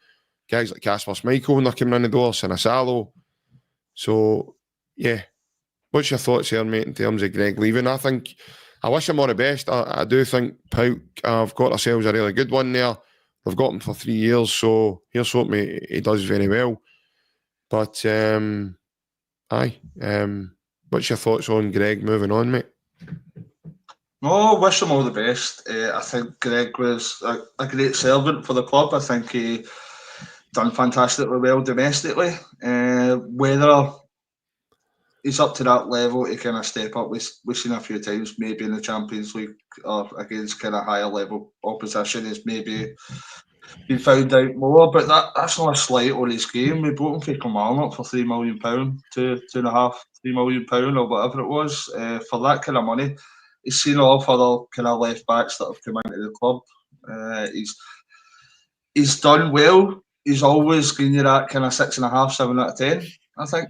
guys like Casper Schmeichel when they're coming in the door, Sinasalo. So yeah, what's your thoughts here, mate, in terms of Greg leaving? I wish him all the best. I do think Pauk have got ourselves a really good one there. They've got him for 3 years, so here's hoping he does very well. But what's your thoughts on Greg moving on, mate? No, wish him all the best. I think Greg was a great servant for the club. I think he done fantastically well domestically. Whether he's up to that level to kind of step up, we've seen a few times, maybe in the Champions League or against kind of higher level opposition, is maybe been found out more. But that's not a slight on his game. We bought him for Kilmarnock for £3 million, £2.5, £3 million or whatever it was. For that kind of money, he's seen off other kind of left backs that have come into the club. He's done well. He's always been that kind of 6.5, 7 out of 10. I think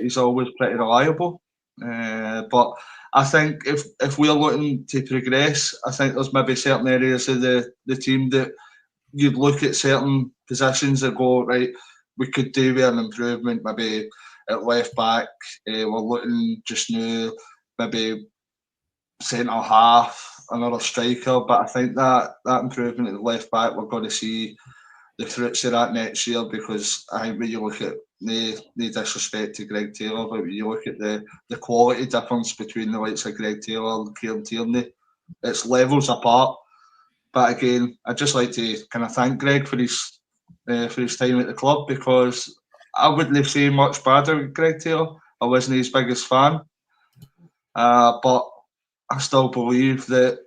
he's always pretty reliable. But I think if we're looking to progress, I think there's maybe certain areas of the team that you'd look at certain positions and go, right, we could do with an improvement, maybe at left back. We're looking just now, maybe centre half, another striker. But I think that improvement at the left back, we're going to see the fruits of that next year, because I think when you look at, no disrespect to Greg Taylor, but when you look at the quality difference between the likes of Greg Taylor and Kieran Tierney, it's levels apart. But again, I'd just like to kind of thank Greg for his time at the club, because I wouldn't have seen much bad about Greg Taylor. I wasn't his biggest fan, but I still believe that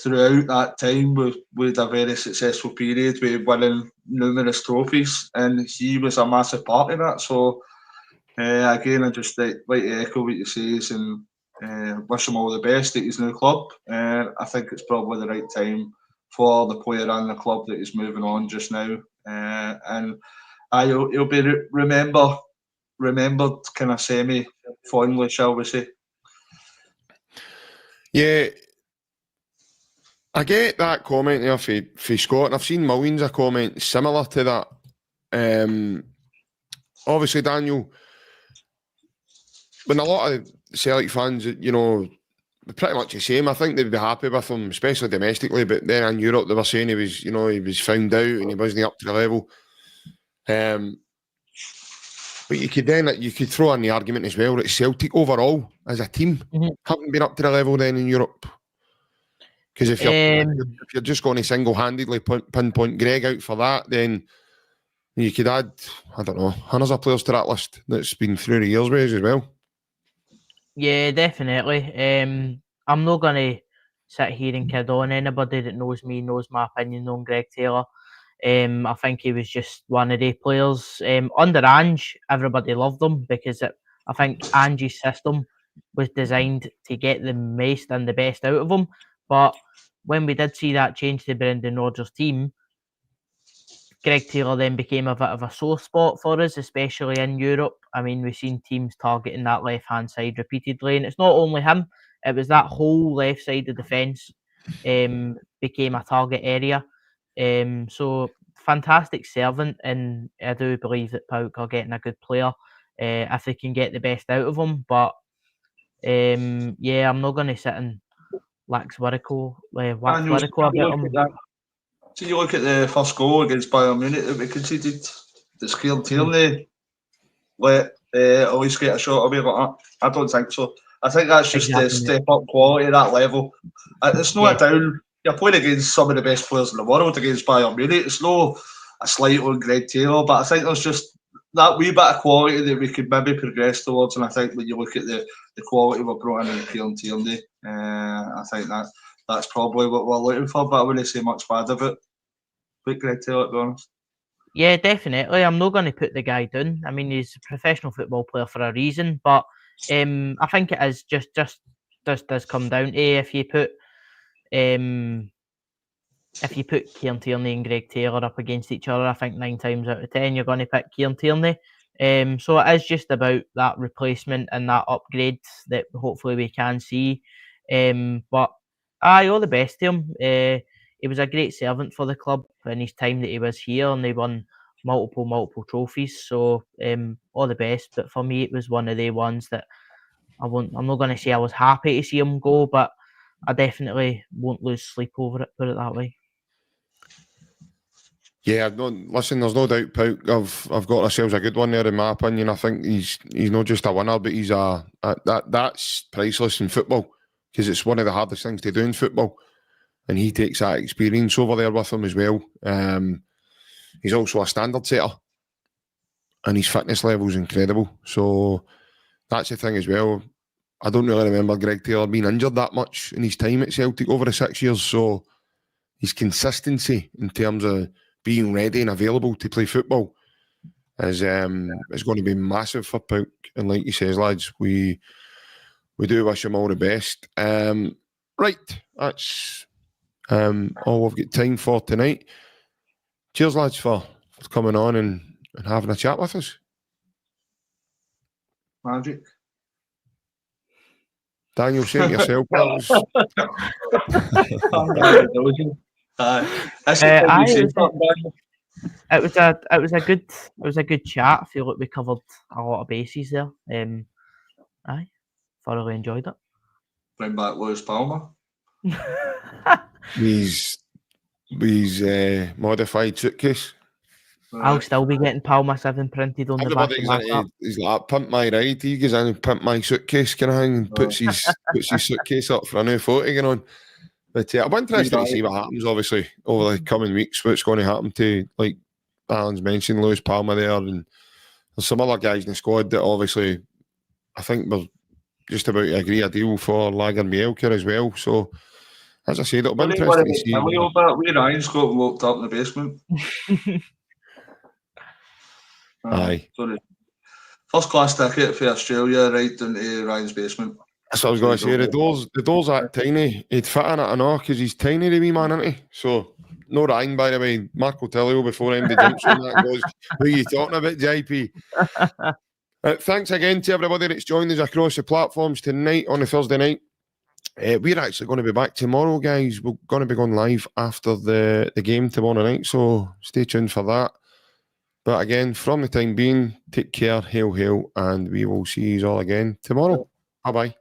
throughout that time we had a very successful period with winning numerous trophies, and he was a massive part of that. So again, I just like to echo what you say, and wish him all the best at his new club. I think it's probably the right time for the player and the club that is moving on just now, and he'll be remembered kind of semi-fondly, shall we say. Yeah, I get that comment there for Scott, and I've seen millions of comments similar to that. Obviously, Daniel, when a lot of Celtic fans, pretty much the same, I think they'd be happy with him, especially domestically, but then in Europe they were saying he was found out and he wasn't up to the level. But you could throw in the argument as well that Celtic overall as a team haven't been up to the level then in Europe. Because if you're just going to single-handedly pinpoint Greg out for that, then you could add, I don't know, hundreds of players to that list that's been through the years with us as well. Yeah, definitely. I'm not going to sit here and kid on. Anybody that knows me knows my opinion on Greg Taylor. I think he was just one of the players. Under Ange, everybody loved him because I think Ange's system was designed to get the most and the best out of him. But when we did see that change to Brendan Rodgers' team, Greg Taylor then became a bit of a sore spot for us, especially in Europe. I mean, we've seen teams targeting that left-hand side repeatedly, and it's not only him. It was that whole left side of the fence became a target area. So fantastic servant, and I do believe that Pauk are getting a good player if they can get the best out of him. But yeah, I'm not going to sit and laxwarico Daniel, a bit on. See, you look at the first goal against Bayern Munich that we conceded. Does Kieran Tierney let Elise get a shot away like that? I don't think so. I think that's just the step up quality at that level. It's not a down. You're playing against some of the best players in the world against Bayern Munich. It's no a slight on Greg Taylor, but I think there's just that wee bit of quality that we could maybe progress towards. And I think when you look at the quality we've brought in Kieran Tierney, I think that's probably what we're looking for. But I wouldn't say much bad of it. But Greg Taylor, to be honest. Yeah, definitely. I'm not going to put the guy down. I mean, he's a professional football player for a reason, but I think it is just does come down to if you put Kieran Tierney and Greg Taylor up against each other, I think 9 times out of 10 you're going to pick Kieran Tierney. So it is just about that replacement and that upgrade that hopefully we can see. But all the best to him. He was a great servant for the club in his time that he was here, and they won multiple trophies. So all the best. But for me, it was one of the ones that I'm not going to say I was happy to see him go, but I definitely won't lose sleep over it. Put it that way. Yeah, listen, there's no doubt, Pouk. I've got ourselves a good one there in my opinion. I think he's not just a winner, but he's that's priceless in football because it's one of the hardest things to do in football. And he takes that experience over there with him as well. He's also a standard setter, and his fitness level is incredible. So that's the thing as well. I don't really remember Greg Taylor being injured that much in his time at Celtic over the 6 years. So his consistency in terms of being ready and available to play football is going to be massive for Pouk. And like he says, lads, we do wish him all the best. Right, that's all we've got time for tonight. Cheers, lads, for coming on and having a chat with us. Magic. Daniel, same to yourself. It was a good chat. I feel like we covered a lot of bases there. Thoroughly enjoyed it. Bring back Lewis Palmer. He's modified suitcase. I'll still be getting Palmer 7 printed on the back of my car. He's like, pimp my ride. He goes in and pimp my suitcase kind of thing and puts his suitcase up for a new photo going on. But I'm interested to see what happens, obviously, over the coming weeks, what's going to happen to, like Alan's mentioned, Lewis Palmer there, and there's some other guys in the squad that obviously I think we're just about to agree a deal for Lager Mielke as well. So, as I said, it'll be interesting to see. Where Ryan's got locked up in the basement. Aye. Sorry. First class ticket for Australia right down to Ryan's basement. That's what I was going to say. The door's that tiny. He'd fit in it, I know, because he's tiny, the wee man, isn't he? So, no Ryan, by the way. Marco Tillio before MD jumps on that goes, who are you talking about, JP? Thanks again to everybody that's joined us across the platforms tonight on a Thursday night. We're actually going to be back tomorrow, guys. We're going to be going live after the game tomorrow night, so stay tuned for that. But again, from the time being, take care, hail, and we will see you all again tomorrow. Bye-bye.